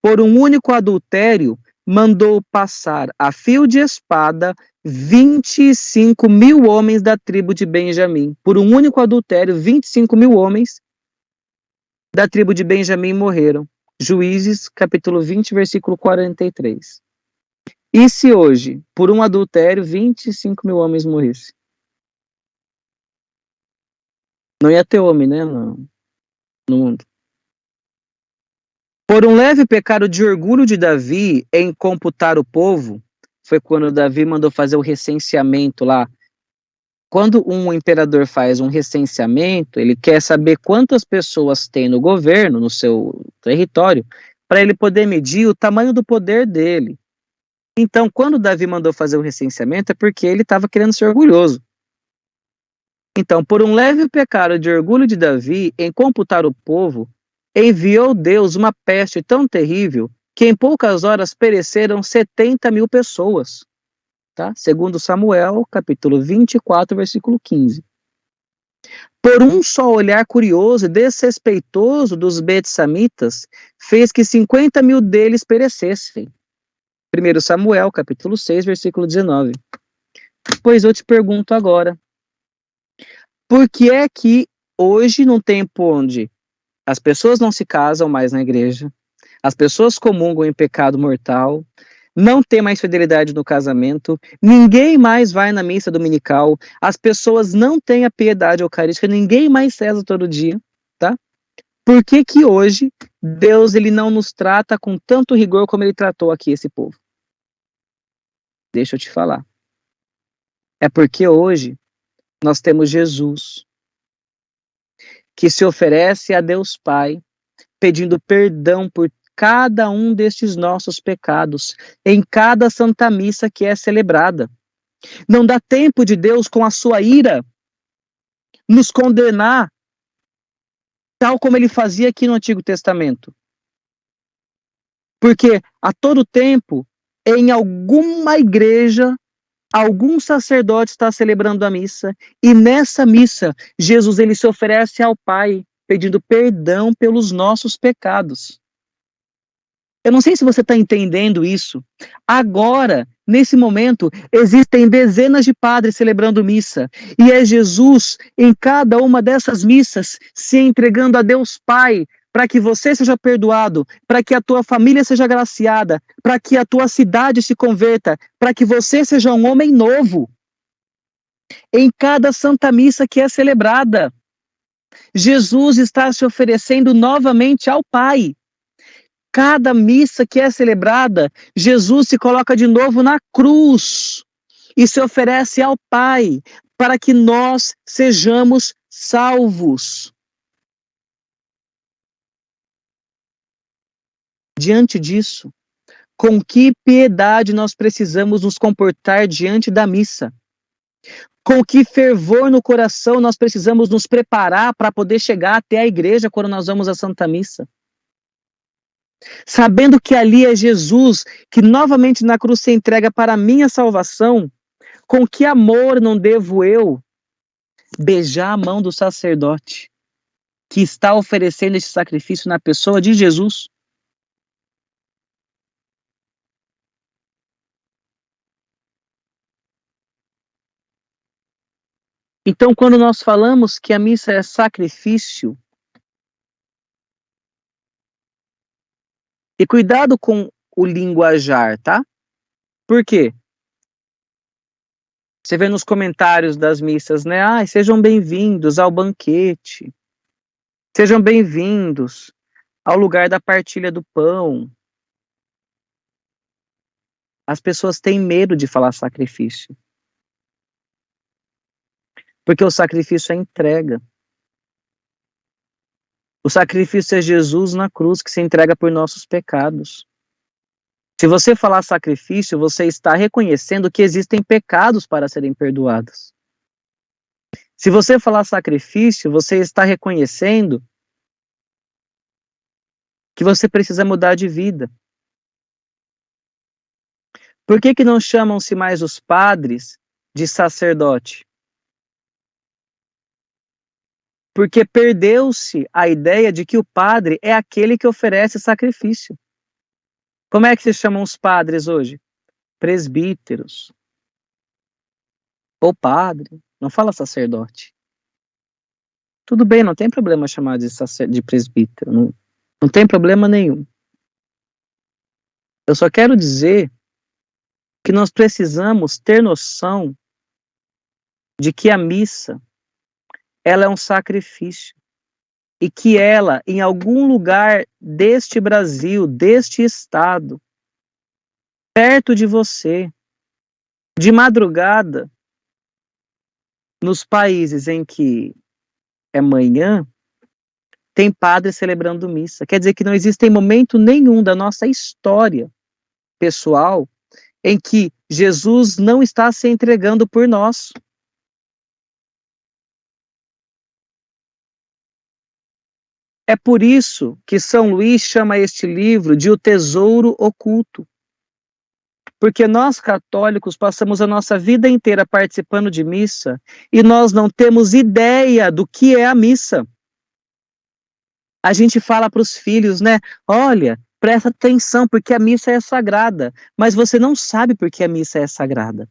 Por um único adultério, mandou passar a fio de espada 25.000 homens da tribo de Benjamim. Por um único adultério, 25.000 homens da tribo de Benjamim morreram. Juízes, capítulo 20, versículo 43. E se hoje, por um adultério, 25.000 homens morressem? Não ia ter homem, né, no mundo. Por um leve pecado de orgulho de Davi em computar o povo, foi quando Davi mandou fazer o recenseamento lá. Quando um imperador faz um recenseamento, ele quer saber quantas pessoas tem no governo, no seu território, para ele poder medir o tamanho do poder dele. Então, quando Davi mandou fazer o recenseamento, é porque ele estava querendo ser orgulhoso. Então, por um leve pecado de orgulho de Davi em computar o povo, enviou Deus uma peste tão terrível que em poucas horas pereceram 70.000 pessoas. Tá? Segundo Samuel, capítulo 24, versículo 15. Por um só olhar curioso e desrespeitoso dos betsamitas, fez que 50.000 deles perecessem. 1 Samuel, capítulo 6, versículo 19. Pois eu te pergunto agora, por que é que hoje, num tempo onde as pessoas não se casam mais na igreja, as pessoas comungam em pecado mortal, não tem mais fidelidade no casamento, ninguém mais vai na missa dominical, as pessoas não têm a piedade eucarística, ninguém mais reza todo dia, tá? Por que que hoje Deus ele não nos trata com tanto rigor como ele tratou aqui esse povo? Deixa eu te falar. É porque hoje nós temos Jesus, que se oferece a Deus Pai, pedindo perdão por cada um destes nossos pecados, em cada Santa Missa que é celebrada. Não dá tempo de Deus, com a sua ira, nos condenar, tal como ele fazia aqui no Antigo Testamento. Porque a todo tempo, em alguma igreja, algum sacerdote está celebrando a missa, e nessa missa, Jesus ele se oferece ao Pai, pedindo perdão pelos nossos pecados. Eu não sei se você está entendendo isso. Agora, nesse momento, existem dezenas de padres celebrando missa. E é Jesus, em cada uma dessas missas, se entregando a Deus Pai, para que você seja perdoado, para que a tua família seja agraciada, para que a tua cidade se converta, para que você seja um homem novo. Em cada Santa Missa que é celebrada, Jesus está se oferecendo novamente ao Pai. Cada missa que é celebrada, Jesus se coloca de novo na cruz e se oferece ao Pai para que nós sejamos salvos. Diante disso, com que piedade nós precisamos nos comportar diante da missa? Com que fervor no coração nós precisamos nos preparar para poder chegar até a igreja quando nós vamos à Santa Missa? Sabendo que ali é Jesus, que novamente na cruz se entrega para a minha salvação, com que amor não devo eu beijar a mão do sacerdote, que está oferecendo esse sacrifício na pessoa de Jesus? Então, quando nós falamos que a missa é sacrifício, e cuidado com o linguajar, tá? Por quê? Você vê nos comentários das missas, né? Ah, sejam bem-vindos ao banquete. Sejam bem-vindos ao lugar da partilha do pão. As pessoas têm medo de falar sacrifício. Porque o sacrifício é entrega. O sacrifício é Jesus na cruz que se entrega por nossos pecados. Se você falar sacrifício, você está reconhecendo que existem pecados para serem perdoados. Se você falar sacrifício, você está reconhecendo que você precisa mudar de vida. Por que não chamam-se mais os padres de sacerdote? Porque perdeu-se a ideia de que o padre é aquele que oferece sacrifício. Como é que se chamam os padres hoje? Presbíteros. Ou padre. Não fala sacerdote. Tudo bem, não tem problema chamar de presbítero. Não tem problema nenhum. Eu só quero dizer que nós precisamos ter noção de que a missa ela é um sacrifício e que ela, em algum lugar deste Brasil, deste estado, perto de você, De madrugada, nos países em que é manhã, tem padre celebrando missa. Quer dizer que não existe momento nenhum da nossa história pessoal em que Jesus não está se entregando por nós. É por isso que São Luís chama este livro de O Tesouro Oculto. Porque nós, católicos, passamos a nossa vida inteira participando de missa e nós não temos ideia do que é a missa. A gente fala para os filhos, né? Olha, presta atenção, porque a missa é sagrada. Mas você não sabe por que a missa é sagrada.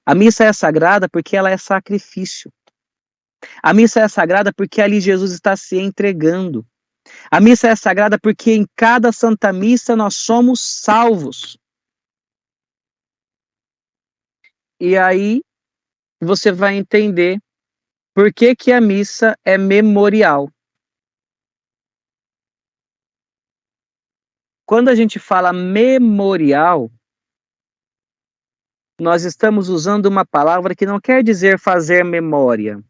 A missa é sagrada porque ela é sacrifício. A missa é sagrada porque ali Jesus está se entregando. A missa é sagrada porque em cada Santa Missa nós somos salvos. E aí você vai entender por que que a missa é memorial. Quando a gente fala memorial, nós estamos usando uma palavra que não quer dizer fazer memória.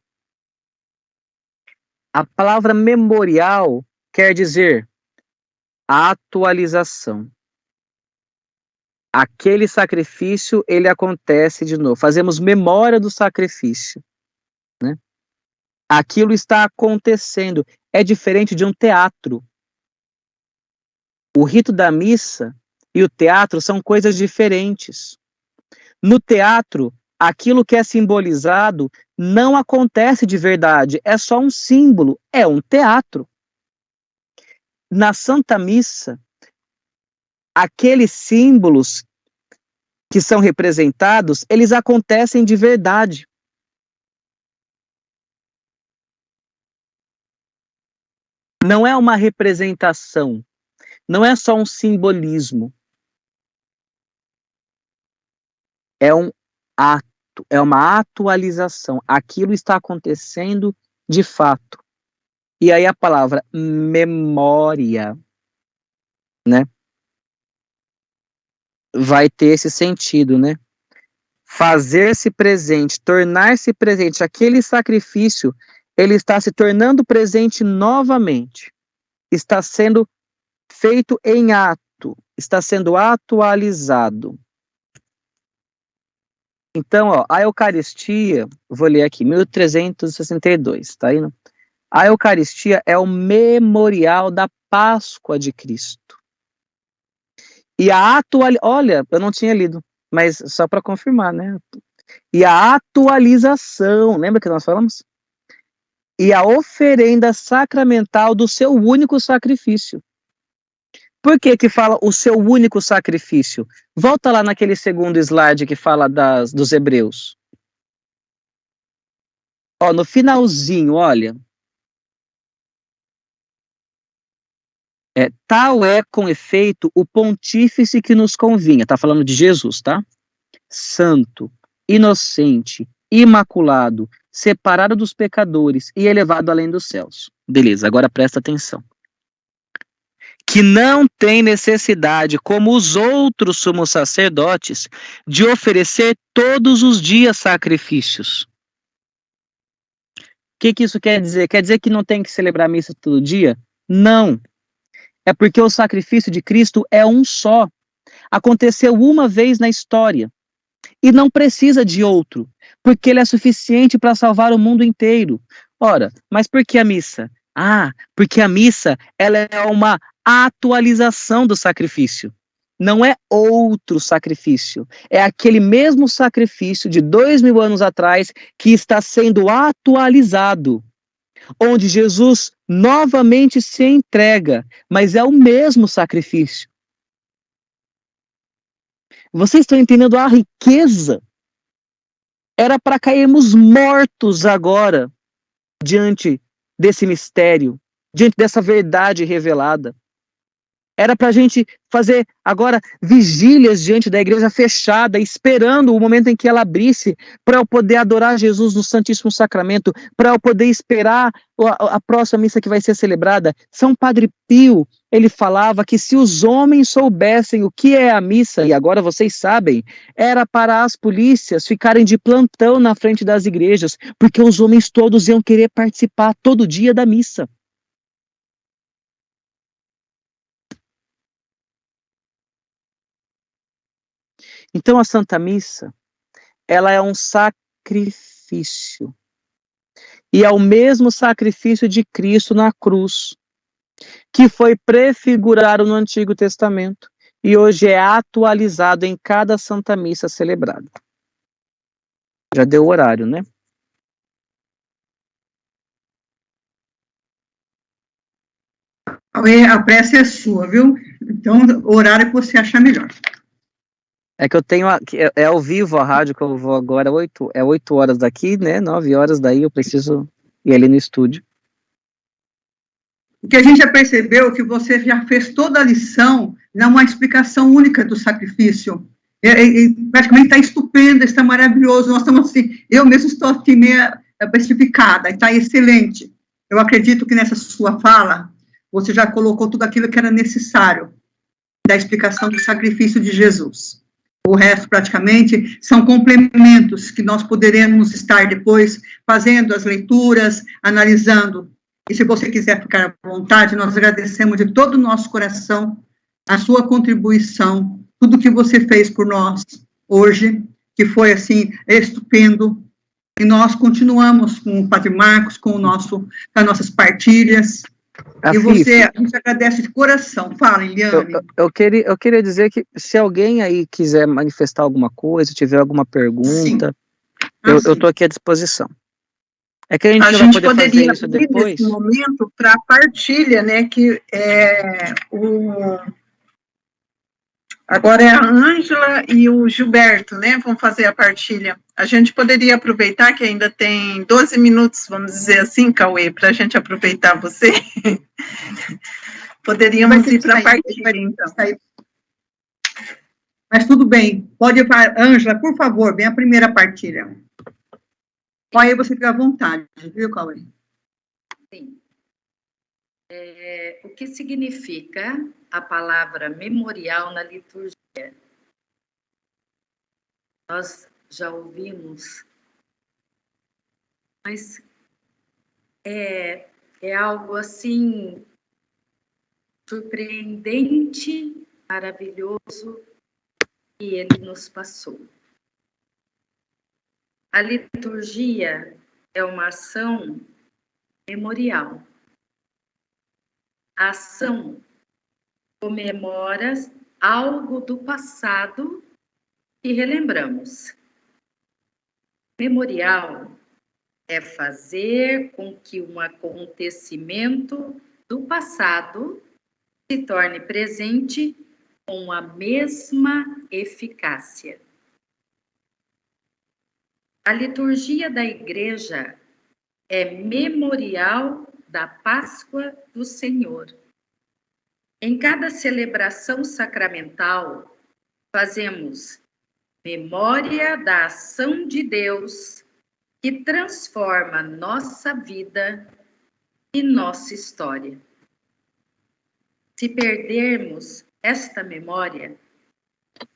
A palavra memorial quer dizer atualização. Aquele sacrifício, ele acontece de novo. Fazemos memória do sacrifício, né? Aquilo está acontecendo. É diferente de um teatro. O rito da missa e o teatro são coisas diferentes. No teatro, aquilo que é simbolizado não acontece de verdade, é só um símbolo, é um teatro. Na Santa Missa, aqueles símbolos que são representados, eles acontecem de verdade. Não é uma representação, não é só um simbolismo. É um ato, é uma atualização. Aquilo está acontecendo de fato. E aí a palavra memória, né? Vai ter esse sentido, né? Fazer-se presente, tornar-se presente. Aquele sacrifício, ele está se tornando presente novamente. Está sendo feito em ato, está sendo atualizado. Então, ó, a Eucaristia, vou ler aqui, 1362, tá aí? Não? A Eucaristia é o memorial da Páscoa de Cristo. E a olha, eu não tinha lido, mas só para confirmar, né? E a atualização, lembra que nós falamos? E a oferenda sacramental do seu único sacrifício. Por que que fala o seu único sacrifício? Volta lá naquele segundo slide que fala dos Hebreus. Ó, no finalzinho, olha. Tal é, com efeito, o pontífice que nos convinha. Tá falando de Jesus, tá? Santo, inocente, imaculado, separado dos pecadores e elevado além dos céus. Beleza, agora presta atenção. Que não tem necessidade, como os outros sumos sacerdotes, de oferecer todos os dias sacrifícios. O que isso quer dizer? Quer dizer que não tem que celebrar a missa todo dia? Não. É porque o sacrifício de Cristo é um só. Aconteceu uma vez na história. E não precisa de outro, porque ele é suficiente para salvar o mundo inteiro. Ora, mas por que a missa? Porque a missa ela é uma atualização do sacrifício. Não é outro sacrifício. É aquele mesmo sacrifício de 2000 anos atrás que está sendo atualizado. Onde Jesus novamente se entrega, mas é o mesmo sacrifício. Vocês estão entendendo a riqueza? Era para cairmos mortos agora, diante desse mistério, diante dessa verdade revelada. Era para a gente fazer agora vigílias diante da igreja fechada, esperando o momento em que ela abrisse, para eu poder adorar Jesus no Santíssimo Sacramento, para eu poder esperar a próxima missa que vai ser celebrada. São Padre Pio, ele falava que se os homens soubessem o que é a missa, e agora vocês sabem, era para as polícias ficarem de plantão na frente das igrejas, porque os homens todos iam querer participar todo dia da missa. Então a Santa Missa, ela é um sacrifício. E é o mesmo sacrifício de Cristo na cruz, que foi prefigurado no Antigo Testamento e hoje é atualizado em cada Santa Missa celebrada. Já deu o horário, né? A prece é sua, viu? Então, o horário que você achar melhor. É que eu tenho, é ao vivo a rádio que eu vou agora, 8 horas daqui, né? 9 horas daí eu preciso ir ali no estúdio. O que a gente já percebeu é que você já fez toda a lição, não uma explicação única do sacrifício. Praticamente está estupendo, está maravilhoso. Nós estamos assim, eu mesmo estou assim, meio pacificada, está excelente. Eu acredito que nessa sua fala, você já colocou tudo aquilo que era necessário da explicação do sacrifício de Jesus. O resto, praticamente, são complementos que nós poderemos estar depois fazendo as leituras, analisando. E se você quiser ficar à vontade, nós agradecemos de todo o nosso coração a sua contribuição, tudo que você fez por nós hoje, que foi, assim, estupendo. E nós continuamos com o Padre Marcos, com as nossas partilhas. E você, a gente agradece de coração. Fala, Eliane. Eu queria dizer que se alguém aí quiser manifestar alguma coisa, tiver alguma pergunta, eu estou aqui à disposição. É que a gente vai poder fazer isso depois. Nesse momento, para a partilha, né, que agora é a Ângela e o Gilberto, né, vão fazer a partilha. A gente poderia aproveitar que ainda tem 12 minutos, vamos dizer assim, Cauê, para a gente aproveitar você. Poderíamos ir para a partilha, então. Mas tudo bem. Pode ir para Ângela, por favor, vem a primeira partilha. Aí você fica à vontade, viu, Cauê? Sim. O que significa a palavra memorial na liturgia? Nós já ouvimos, mas é algo assim surpreendente, maravilhoso que ele nos passou. A liturgia é uma ação memorial. A ação comemora algo do passado que relembramos. Memorial é fazer com que um acontecimento do passado se torne presente com a mesma eficácia. A liturgia da Igreja é memorial da Páscoa do Senhor. Em cada celebração sacramental, fazemos memória da ação de Deus que transforma nossa vida e nossa história. Se perdermos esta memória,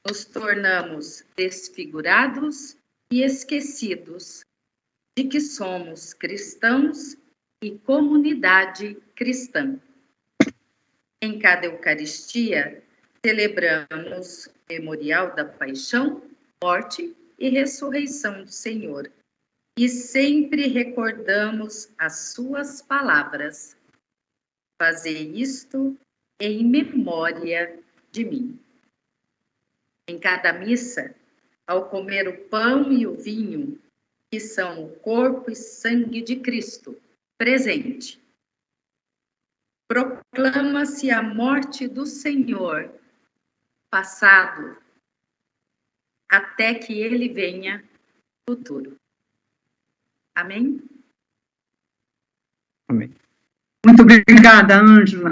nos tornamos desfigurados e esquecidos de que somos cristãos e comunidade cristã. Em cada Eucaristia, celebramos o memorial da paixão, morte e ressurreição do Senhor. E sempre recordamos as suas palavras. Fazei isto em memória de mim. Em cada missa, ao comer o pão e o vinho, que são o corpo e sangue de Cristo, presente, proclama-se a morte do Senhor, passado, até que ele venha futuro. Amém? Amém. Muito obrigada, Ângela.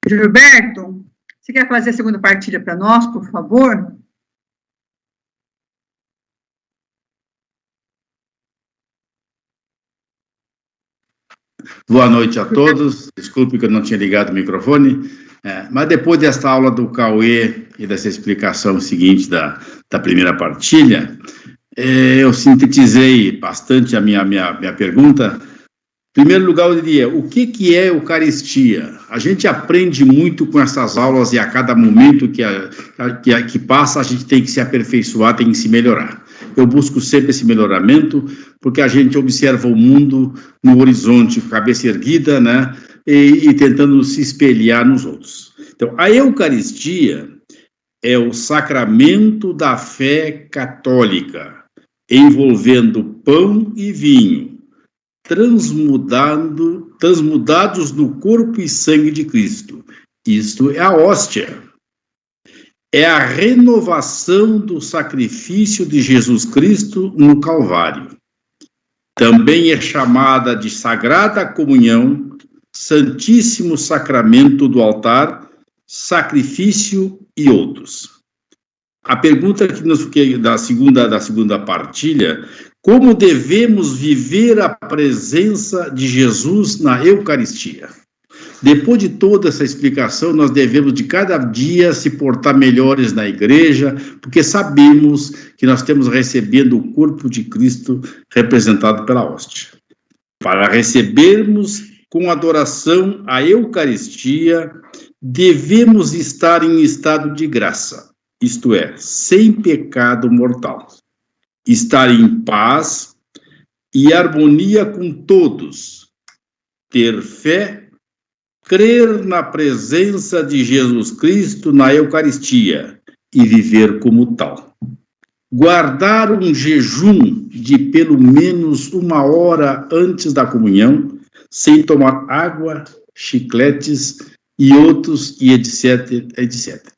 Gilberto, Você quer fazer a segunda partilha para nós, por favor? Boa noite a todos. Desculpe que eu não tinha ligado o microfone, mas depois desta aula do Cauê e dessa explicação seguinte da primeira partilha, eu sintetizei bastante a minha pergunta. Em primeiro lugar, eu diria, o que é Eucaristia? A gente aprende muito com essas aulas e a cada momento que passa, a gente tem que se aperfeiçoar, tem que se melhorar. Eu busco sempre esse melhoramento, porque a gente observa o mundo no horizonte, com a cabeça erguida, né, e tentando se espelhar nos outros. Então, a Eucaristia é o sacramento da fé católica, envolvendo pão e vinho, transmudados no corpo e sangue de Cristo. Isto é a hóstia. É a renovação do sacrifício de Jesus Cristo no Calvário. Também é chamada de Sagrada Comunhão, Santíssimo Sacramento do altar, sacrifício e outros. A pergunta que da segunda partilha: como devemos viver a presença de Jesus na Eucaristia? Depois de toda essa explicação, nós devemos de cada dia se portar melhores na igreja, porque sabemos que nós estamos recebendo o corpo de Cristo representado pela hóstia. Para recebermos com adoração a Eucaristia, devemos estar em estado de graça, isto é, sem pecado mortal. Estar em paz e harmonia com todos, ter fé, crer na presença de Jesus Cristo na Eucaristia e viver como tal. Guardar um jejum de pelo menos 1 hora antes da comunhão, sem tomar água, chicletes e outros, e etc, etc.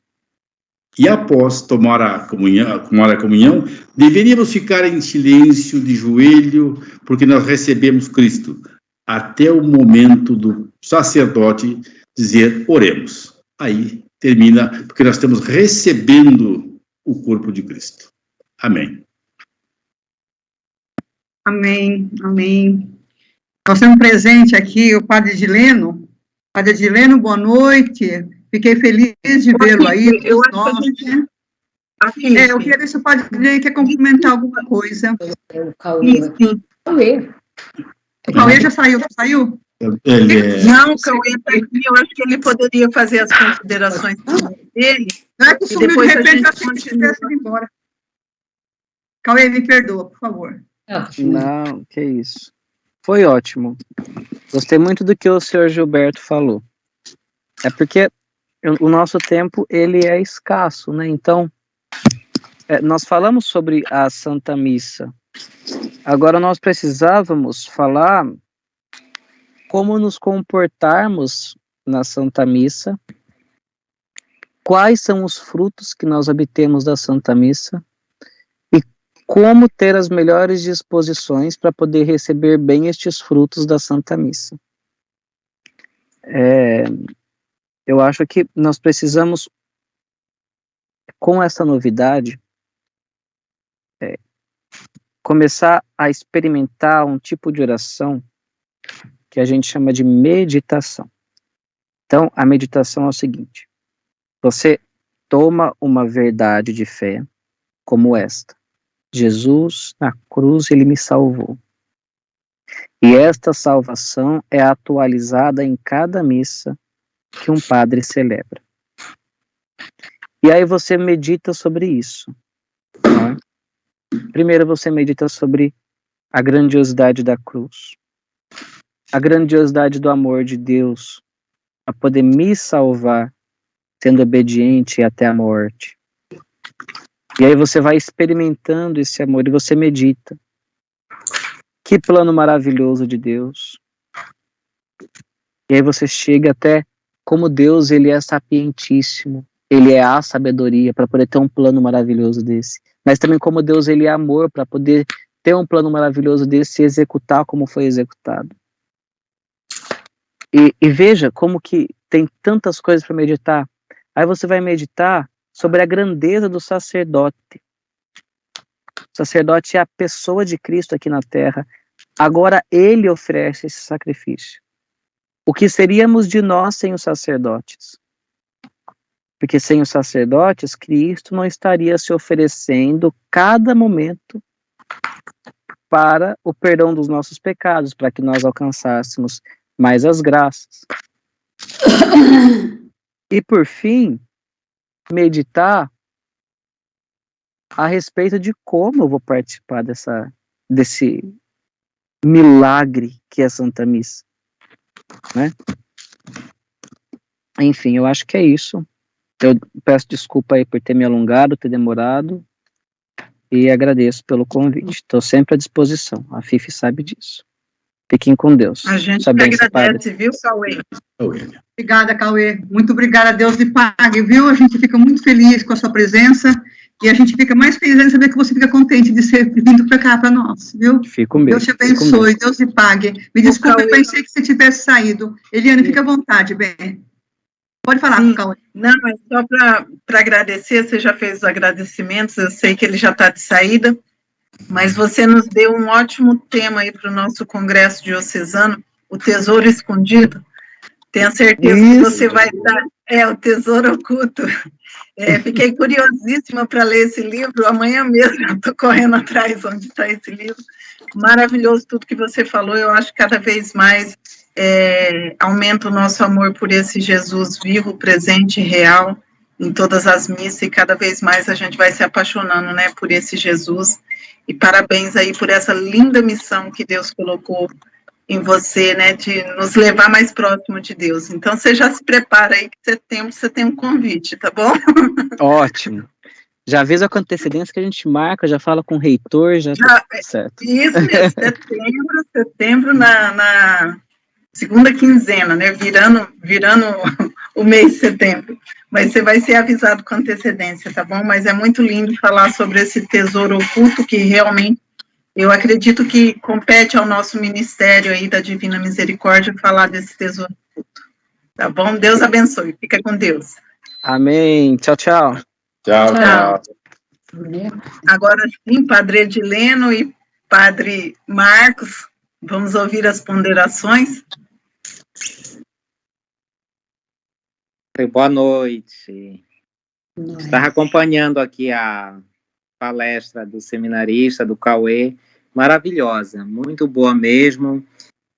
E após tomar a comunhão, deveríamos ficar em silêncio, de joelho, porque nós recebemos Cristo, até o momento do sacerdote dizer, oremos. Aí termina, porque nós estamos recebendo o corpo de Cristo. Amém. Amém, amém. Nós temos presente aqui o Padre Edileno. Padre Edileno, boa noite. Fiquei feliz de vê-lo aí. Eu queria ver se o Padre Edileno quer complementar alguma coisa. O Cauê. O Cauê já saiu? Não, o Cauê está aqui, eu acho que ele poderia fazer as considerações dele. Não é que sumiu depois de repente, a eu achei que tivesse ido embora. Cauê, me perdoa, por favor. Não, que isso. Foi ótimo. Gostei muito do que o senhor Gilberto falou. É porque o nosso tempo, ele é escasso, né? Então, nós falamos sobre a Santa Missa. Agora, nós precisávamos falar como nos comportarmos na Santa Missa, quais são os frutos que nós obtemos da Santa Missa e como ter as melhores disposições para poder receber bem estes frutos da Santa Missa. Eu acho que nós precisamos, com essa novidade, começar a experimentar um tipo de oração que a gente chama de meditação. Então, a meditação é o seguinte: você toma uma verdade de fé, como esta: Jesus, na cruz, ele me salvou. E esta salvação é atualizada em cada missa que um padre celebra. E aí você medita sobre isso. Né? Primeiro você medita sobre a grandiosidade da cruz, a grandiosidade do amor de Deus a poder me salvar, sendo obediente até a morte. E aí você vai experimentando esse amor e você medita. Que plano maravilhoso de Deus. E aí você chega até como Deus, ele é sapientíssimo, ele é a sabedoria para poder ter um plano maravilhoso desse. Mas também como Deus, ele é amor para poder ter um plano maravilhoso desse e executar como foi executado. E veja como que tem tantas coisas para meditar. Aí você vai meditar sobre a grandeza do sacerdote. O sacerdote é a pessoa de Cristo aqui na terra. Agora ele oferece esse sacrifício. O que seríamos de nós sem os sacerdotes? Porque sem os sacerdotes, Cristo não estaria se oferecendo cada momento para o perdão dos nossos pecados, para que nós alcançássemos mais as graças. E por fim, meditar a respeito de como eu vou participar desse milagre que é a Santa Missa, né? Enfim, eu acho que é isso. Eu peço desculpa aí por ter me alongado, ter demorado, e agradeço pelo convite. Estou sempre à disposição. A Fifi sabe disso. Fiquem com Deus. A gente agradece, viu, Cauê? Obrigada, Cauê. Muito obrigada, Deus lhe pague, viu? A gente fica muito feliz com a sua presença e a gente fica mais feliz em saber que você fica contente de ser vindo para cá, para nós, viu? Fico mesmo. Deus te abençoe, Deus lhe pague. Me desculpe, eu pensei que você tivesse saído. Eliane, fica à vontade, bem. Pode falar, Cauê. Não, é só para agradecer, você já fez os agradecimentos, eu sei que ele já está de saída, mas você nos deu um ótimo tema aí para o nosso congresso diocesano, o Tesouro Escondido. Tenho certeza que você vai estar... o Tesouro Oculto. Fiquei curiosíssima para ler esse livro, amanhã mesmo eu estou correndo atrás onde está esse livro. Maravilhoso tudo que você falou, eu acho que cada vez mais aumenta o nosso amor por esse Jesus vivo, presente e real em todas as missas, e cada vez mais a gente vai se apaixonando, né, por esse Jesus. E parabéns aí por essa linda missão que Deus colocou em você, né, de nos levar mais próximo de Deus. Então, você já se prepara aí que setembro você tem um convite, tá bom? Ótimo. Já avisa com antecedência que a gente marca, já fala com o reitor, já tá certo. Isso mesmo, setembro na segunda quinzena, né, virando o mês de setembro. Mas você vai ser avisado com antecedência, tá bom? Mas é muito lindo falar sobre esse tesouro oculto que realmente eu acredito que compete ao nosso ministério aí da Divina Misericórdia falar desse tesouro oculto. Tá bom? Deus abençoe. Fica com Deus. Amém. Tchau, tchau. Tchau. Agora sim, Padre Edileno e Padre Marcos, vamos ouvir as ponderações. Boa noite. Estava acompanhando aqui a palestra do seminarista, do Cauê, maravilhosa, muito boa mesmo.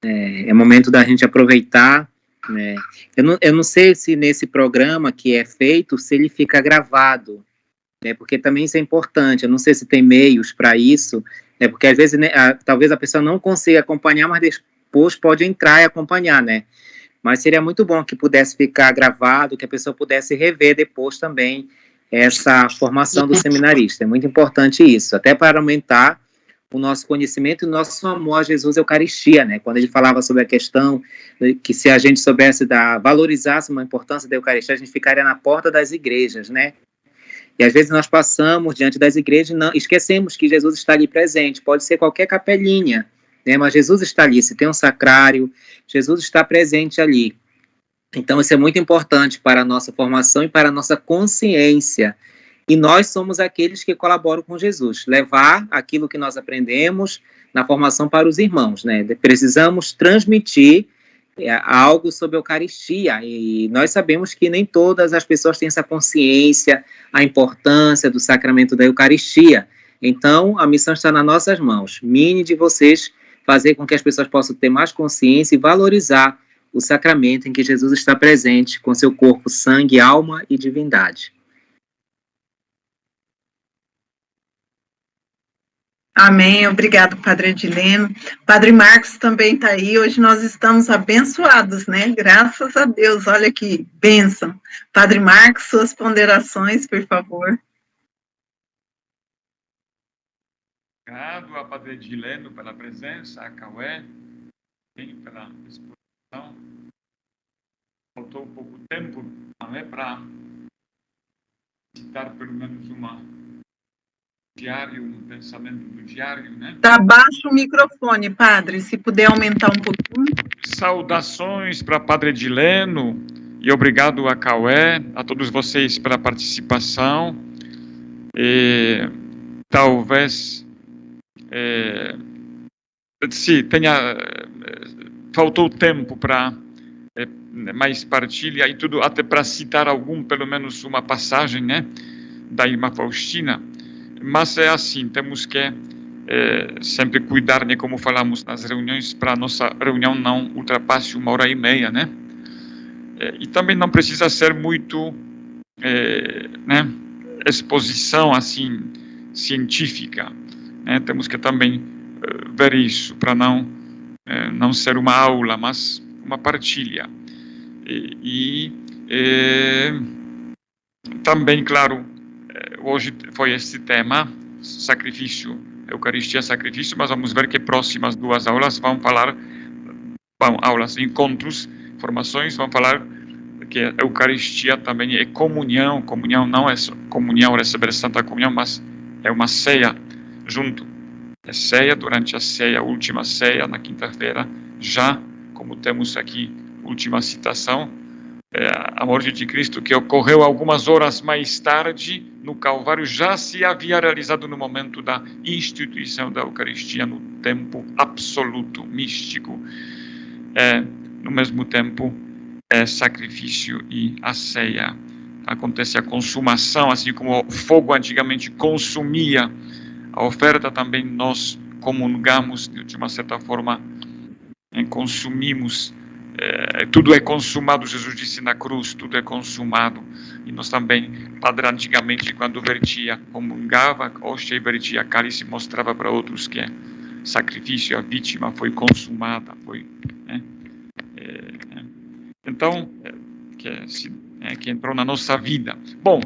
É momento da gente aproveitar, né? Eu não sei se nesse programa que é feito, se ele fica gravado, né? Porque também isso é importante. Eu não sei se tem meios para isso, né? Porque às vezes, né, talvez a pessoa não consiga acompanhar, mas depois pode entrar e acompanhar, né? Mas seria muito bom que pudesse ficar gravado, que a pessoa pudesse rever depois também essa formação do seminarista. É muito importante isso, até para aumentar o nosso conhecimento e o nosso amor a Jesus e a Eucaristia, né? Quando ele falava sobre a questão que se a gente soubesse valorizasse uma importância da Eucaristia, a gente ficaria na porta das igrejas, né? E às vezes nós passamos diante das igrejas e não esquecemos que Jesus está ali presente. Pode ser qualquer capelinha, né? Mas Jesus está ali. Se tem um sacrário, Jesus está presente ali. Então, isso é muito importante para a nossa formação e para a nossa consciência. E nós somos aqueles que colaboram com Jesus, levar aquilo que nós aprendemos na formação para os irmãos, né? Precisamos transmitir algo sobre a Eucaristia, e nós sabemos que nem todas as pessoas têm essa consciência, a importância do sacramento da Eucaristia. Então, a missão está nas nossas mãos. Mine de vocês fazer com que as pessoas possam ter mais consciência e valorizar o sacramento em que Jesus está presente com seu corpo, sangue, alma e divindade. Amém, obrigado, Padre Edileno. Padre Marcos também está aí, hoje nós estamos abençoados, né? Graças a Deus, olha que bênção. Padre Marcos, suas ponderações, por favor. Obrigado a Padre Edileno pela presença, a Cauê, pela exposição. Faltou pouco tempo, não é, para citar pelo menos um pensamento do diário, né? Tá baixo o microfone, padre, se puder aumentar um pouquinho. Saudações para Padre Edileno, E obrigado a Cauê, a todos vocês pela participação. E talvez faltou tempo para mais partilha e tudo, até para citar pelo menos uma passagem, né, da irmã Faustina, mas é assim, temos que sempre cuidar, né, como falamos nas reuniões, para a nossa reunião não ultrapasse 1h30, né, e também não precisa ser muito, né, exposição, assim, científica, né, temos que também ver isso, para não ser uma aula, mas uma partilha. E também, claro, hoje foi esse tema, sacrifício, Eucaristia, sacrifício, mas vamos ver que próximas 2 aulas aulas, encontros, formações, vão falar que a Eucaristia também é comunhão. Comunhão não é só comunhão, receber Santa Comunhão, mas é uma ceia junto. É ceia, durante a ceia, a última ceia, na quinta-feira, já, como temos aqui, última citação, a morte de Cristo, que ocorreu algumas horas mais tarde, no Calvário, já se havia realizado no momento da instituição da Eucaristia, no tempo absoluto, místico. No mesmo tempo, sacrifício e a ceia. Acontece a consumação, assim como o fogo antigamente consumia a oferta, também nós comungamos, de uma certa forma, consumimos. Tudo é consumado, Jesus disse na cruz, tudo é consumado. E nós também, Padre, antigamente, quando vertia, comungava, hóstia e vertia cálice, mostrava para outros que sacrifício, a vítima foi consumada, foi, né? Então, que entrou na nossa vida. Bom,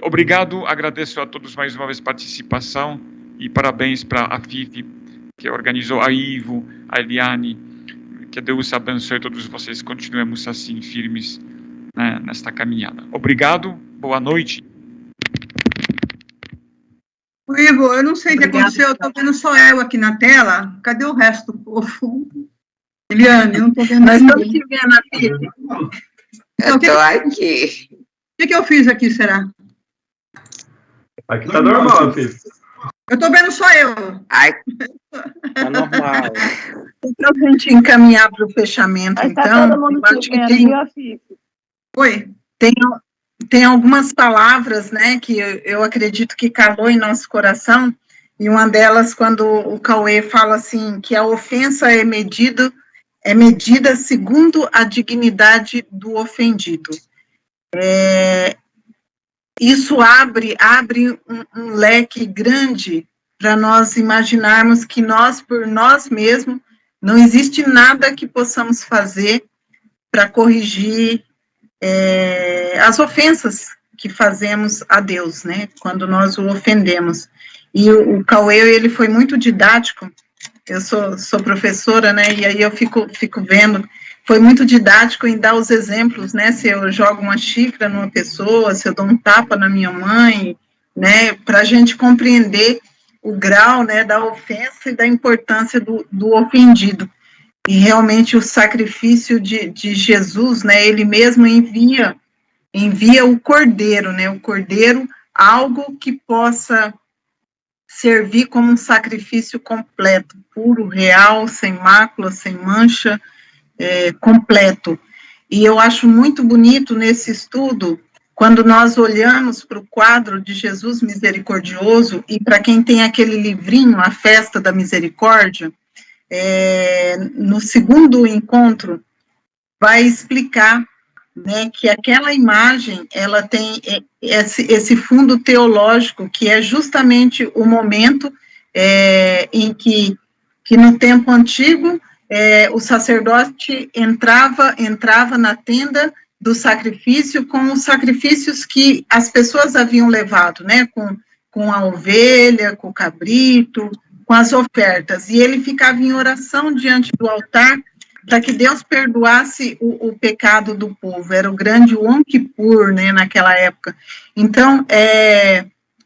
obrigado, agradeço a todos mais uma vez a participação e parabéns para a Fifi, que organizou, a Ivo, a Eliane. Que Deus abençoe todos vocês, continuemos assim firmes, né, nesta caminhada. Obrigado, boa noite. Ivo, eu não sei o que aconteceu, eu estou vendo só eu aqui na tela, cadê o resto do povo? Eliane, eu não estou vendo Nós ninguém. estamos te vendo aqui. Então, Eu estou aqui. O que eu fiz aqui, será? Aqui está normal, filho. Eu estou vendo só eu. Ai, Tá normal. Para a gente encaminhar para o fechamento, mas então, tá todo mundo eu acho te que vendo, tem, viu, Fifi? Oi. tem algumas palavras, né, que eu acredito que calou em nosso coração, e uma delas, quando o Cauê fala assim, que a ofensa é medida segundo a dignidade do ofendido. Isso abre um leque grande para nós imaginarmos que nós, por nós mesmos, não existe nada que possamos fazer para corrigir as ofensas que fazemos a Deus, né, quando nós o ofendemos. E o Cauê, ele foi muito didático, eu sou professora, né, e aí eu fico vendo, foi muito didático em dar os exemplos, né, se eu jogo uma xícara numa pessoa, se eu dou um tapa na minha mãe, né, para a gente compreender o grau, né, da ofensa e da importância do ofendido. E realmente o sacrifício de Jesus, né, ele mesmo envia o cordeiro, né, o cordeiro, algo que possa servir como um sacrifício completo, puro, real, sem mácula, sem mancha, completo. E eu acho muito bonito nesse estudo, quando nós olhamos para o quadro de Jesus misericordioso, e para quem tem aquele livrinho, A Festa da Misericórdia, no segundo encontro, vai explicar, né, que aquela imagem, ela tem esse fundo teológico, que é justamente o momento em que no tempo antigo, o sacerdote entrava na tenda do sacrifício com os sacrifícios que as pessoas haviam levado, né, com a ovelha, com o cabrito, com as ofertas, e ele ficava em oração diante do altar, para que Deus perdoasse o pecado do povo. Era o grande Yom Kippur, né, naquela época. Então,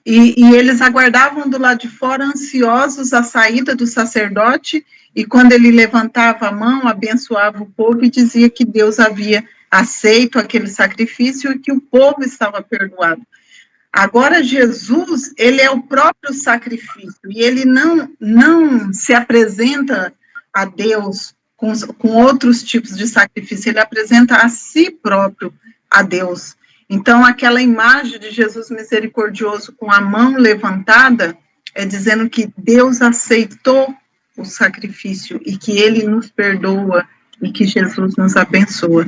e eles aguardavam do lado de fora, ansiosos, a saída do sacerdote, e quando ele levantava a mão, abençoava o povo e dizia que Deus havia aceito aquele sacrifício e que o povo estava perdoado. Agora, Jesus, ele é o próprio sacrifício, e ele não se apresenta a Deus com outros tipos de sacrifício, ele apresenta a si próprio a Deus. Então, aquela imagem de Jesus misericordioso com a mão levantada, é dizendo que Deus aceitou o sacrifício, e que ele nos perdoa, e que Jesus nos abençoa.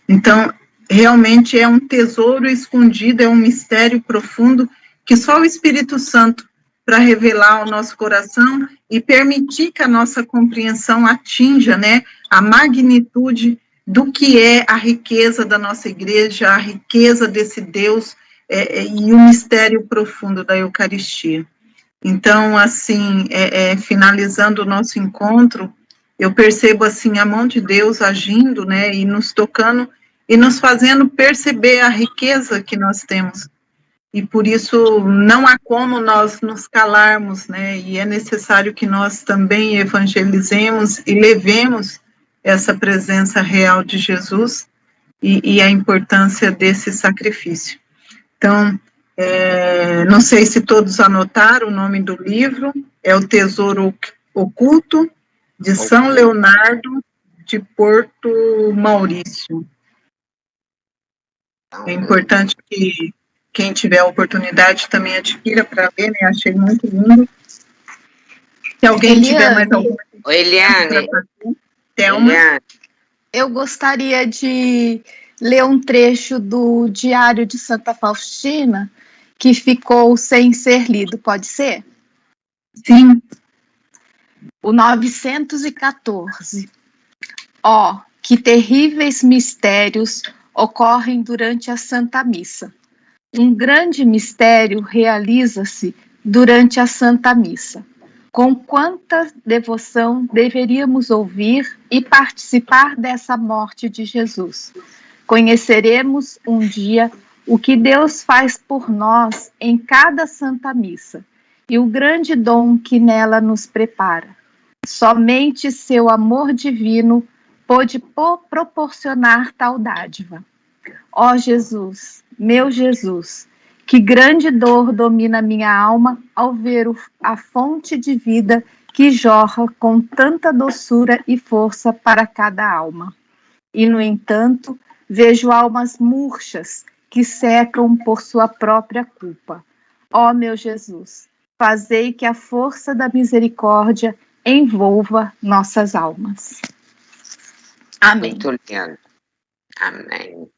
Então, realmente é um tesouro escondido, é um mistério profundo que só o Espírito Santo para revelar ao nosso coração e permitir que a nossa compreensão atinja, né, a magnitude do que é a riqueza da nossa igreja, a riqueza desse Deus e o mistério profundo da Eucaristia. Então, assim, finalizando o nosso encontro, eu percebo, assim, a mão de Deus agindo, né, e nos tocando e nos fazendo perceber a riqueza que nós temos. E por isso não há como nós nos calarmos, né? E é necessário que nós também evangelizemos e levemos essa presença real de Jesus e a importância desse sacrifício. Então, não sei se todos anotaram o nome do livro, é O Tesouro Oculto, de São Leonardo de Porto Maurício. É importante que quem tiver a oportunidade também adquira para ver, né? Achei muito lindo. Se alguém tiver mais alguma coisa. Eliane. Thelma. Eu gostaria de ler um trecho do Diário de Santa Faustina, que ficou sem ser lido, pode ser? Sim. O 914. Ó, que terríveis mistérios ocorrem durante a Santa Missa. Um grande mistério realiza-se durante a Santa Missa. Com quanta devoção deveríamos ouvir e participar dessa morte de Jesus. Conheceremos um dia o que Deus faz por nós em cada Santa Missa e o grande dom que nela nos prepara. Somente seu amor divino pôde proporcionar tal dádiva. Ó Jesus, meu Jesus, que grande dor domina minha alma ao ver a fonte de vida que jorra com tanta doçura e força para cada alma. E, no entanto, vejo almas murchas que secam por sua própria culpa. Ó meu Jesus, fazei que a força da misericórdia envolva nossas almas. Amém. Muito lindo. Amém.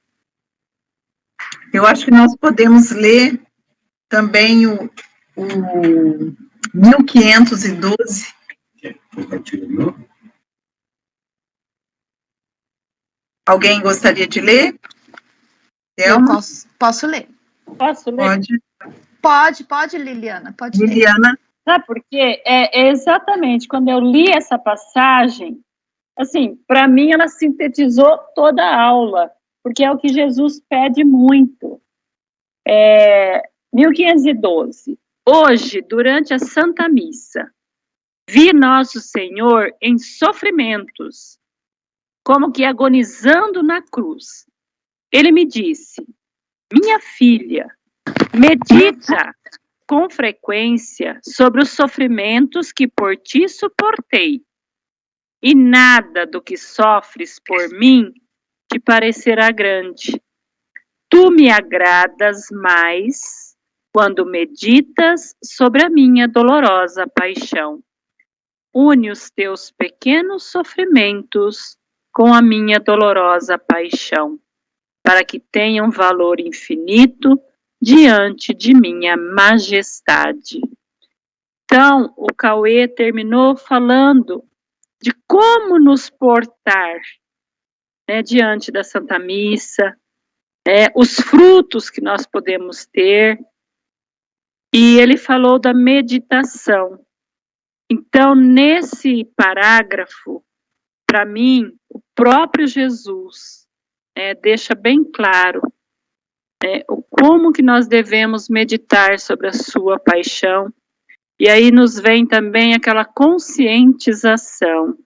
Eu acho que nós podemos ler também o 1512. Alguém gostaria de ler? Eu posso ler. Posso ler? Pode, Liliana. Pode Liliana. Ler. Sabe por quê? É exatamente quando eu li essa passagem, assim, para mim ela sintetizou toda a aula, porque é o que Jesus pede muito. 1512. Hoje, durante a Santa Missa, vi Nosso Senhor em sofrimentos, como que agonizando na cruz. Ele me disse: minha filha, medita com frequência sobre os sofrimentos que por ti suportei, e nada do que sofres por mim te parecerá grande. Tu me agradas mais quando meditas sobre a minha dolorosa paixão. Une os teus pequenos sofrimentos com a minha dolorosa paixão, para que tenham valor infinito diante de minha majestade. Então, o Cauê terminou falando de como nos portar, né, diante da Santa Missa, os frutos que nós podemos ter, e ele falou da meditação. Então, nesse parágrafo, para mim, o próprio Jesus deixa bem claro como que nós devemos meditar sobre a sua paixão, e aí nos vem também aquela conscientização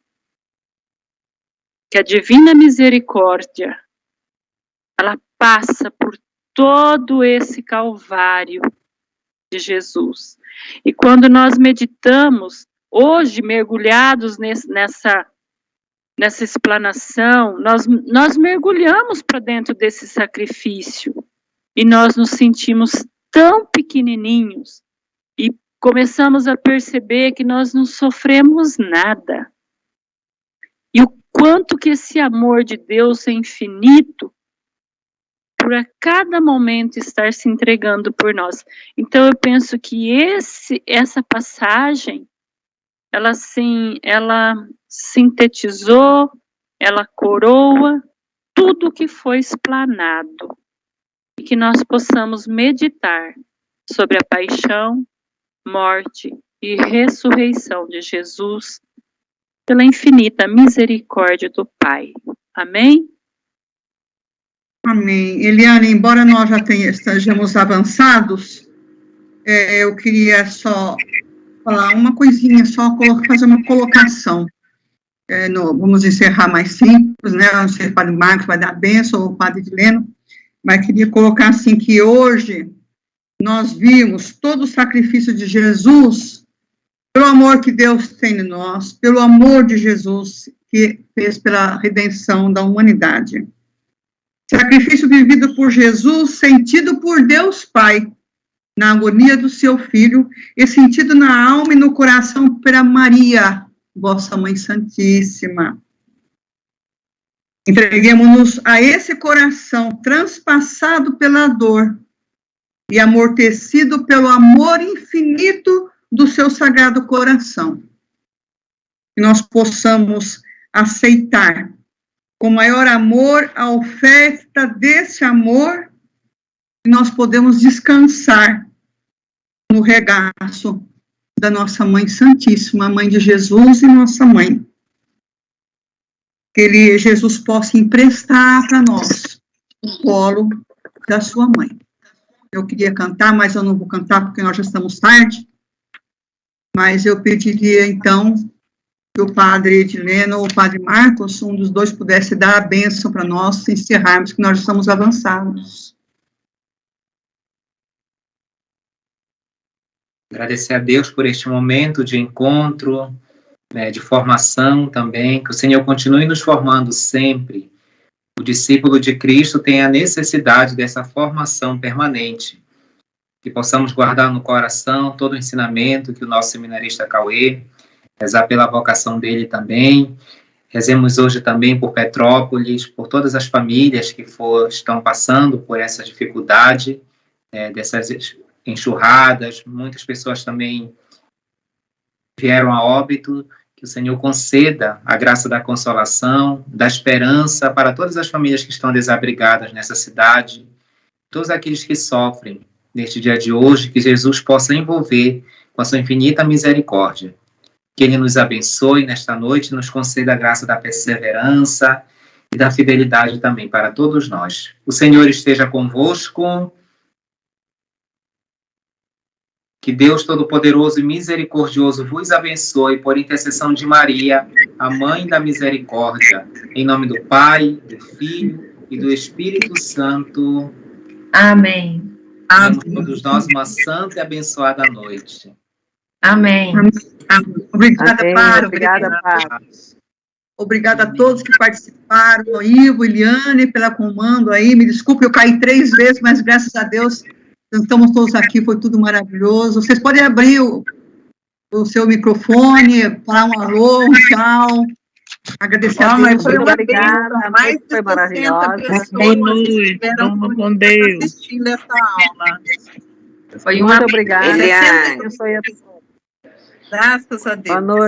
que a divina misericórdia ela passa por todo esse calvário de Jesus. E quando nós meditamos, hoje, mergulhados nessa explanação, nós mergulhamos para dentro desse sacrifício e nós nos sentimos tão pequenininhos e começamos a perceber que nós não sofremos nada. E o quanto que esse amor de Deus é infinito por a cada momento estar se entregando por nós. Então eu penso que essa passagem, ela sintetizou, ela coroa tudo que foi explanado. E que nós possamos meditar sobre a paixão, morte e ressurreição de Jesus pela infinita misericórdia do Pai. Amém? Amém. Eliane, embora nós já estejamos avançados, eu queria só falar uma coisinha, só fazer uma colocação. Vamos encerrar mais simples, né? Não sei se o Padre Marcos vai dar a bênção, ou o Padre Dileno, mas queria colocar assim que hoje nós vimos todo o sacrifício de Jesus, pelo amor que Deus tem em nós, pelo amor de Jesus que fez pela redenção da humanidade. Sacrifício vivido por Jesus, sentido por Deus Pai, na agonia do seu Filho, e sentido na alma e no coração pela Maria, vossa Mãe Santíssima. Entreguemos-nos a esse coração transpassado pela dor e amortecido pelo amor infinito do seu sagrado coração. Que nós possamos aceitar com maior amor a oferta desse amor, e nós podemos descansar no regaço da nossa Mãe Santíssima, Mãe de Jesus e nossa Mãe. Que Jesus possa emprestar para nós o colo da sua mãe. Eu queria cantar, mas eu não vou cantar porque nós já estamos tarde. Mas eu pediria, então, que o Padre Edileno ou o Padre Marcos, um dos dois, pudesse dar a bênção para nós encerrarmos, que nós estamos avançados. Agradecer a Deus por este momento de encontro, de formação também, que o Senhor continue nos formando sempre. O discípulo de Cristo tem a necessidade dessa formação permanente, que possamos guardar no coração todo o ensinamento que o nosso seminarista Cauê, rezar pela vocação dele também. Rezemos hoje também por Petrópolis, por todas as famílias que estão passando por essa dificuldade, dessas enxurradas. Muitas pessoas também vieram a óbito. Que o Senhor conceda a graça da consolação, da esperança para todas as famílias que estão desabrigadas nessa cidade, todos aqueles que sofrem neste dia de hoje, que Jesus possa envolver com a sua infinita misericórdia. Que Ele nos abençoe nesta noite, nos conceda a graça da perseverança e da fidelidade também para todos nós. O Senhor esteja convosco. Que Deus Todo-Poderoso e Misericordioso vos abençoe por intercessão de Maria, a Mãe da Misericórdia. Em nome do Pai, do Filho e do Espírito Santo. Amém. Tenhamos todos nós uma santa e abençoada noite. Amém. Obrigada, Amém. Padre. Obrigada, Padre. Obrigada a todos que participaram, Ivo, Eliane, pela comando aí. Me desculpe, eu caí 3 vezes, mas graças a Deus estamos todos aqui, foi tudo maravilhoso. Vocês podem abrir o seu microfone, falar um alô, um tchau. Agradecer a Deus. Muito obrigada, Mais de foi 60 maravilhosa. pessoas Boa noite, estiveram com Deus. assistindo essa aula. Foi muito obrigada. Eliane. Abençoe a todos. Graças a Deus. Boa noite.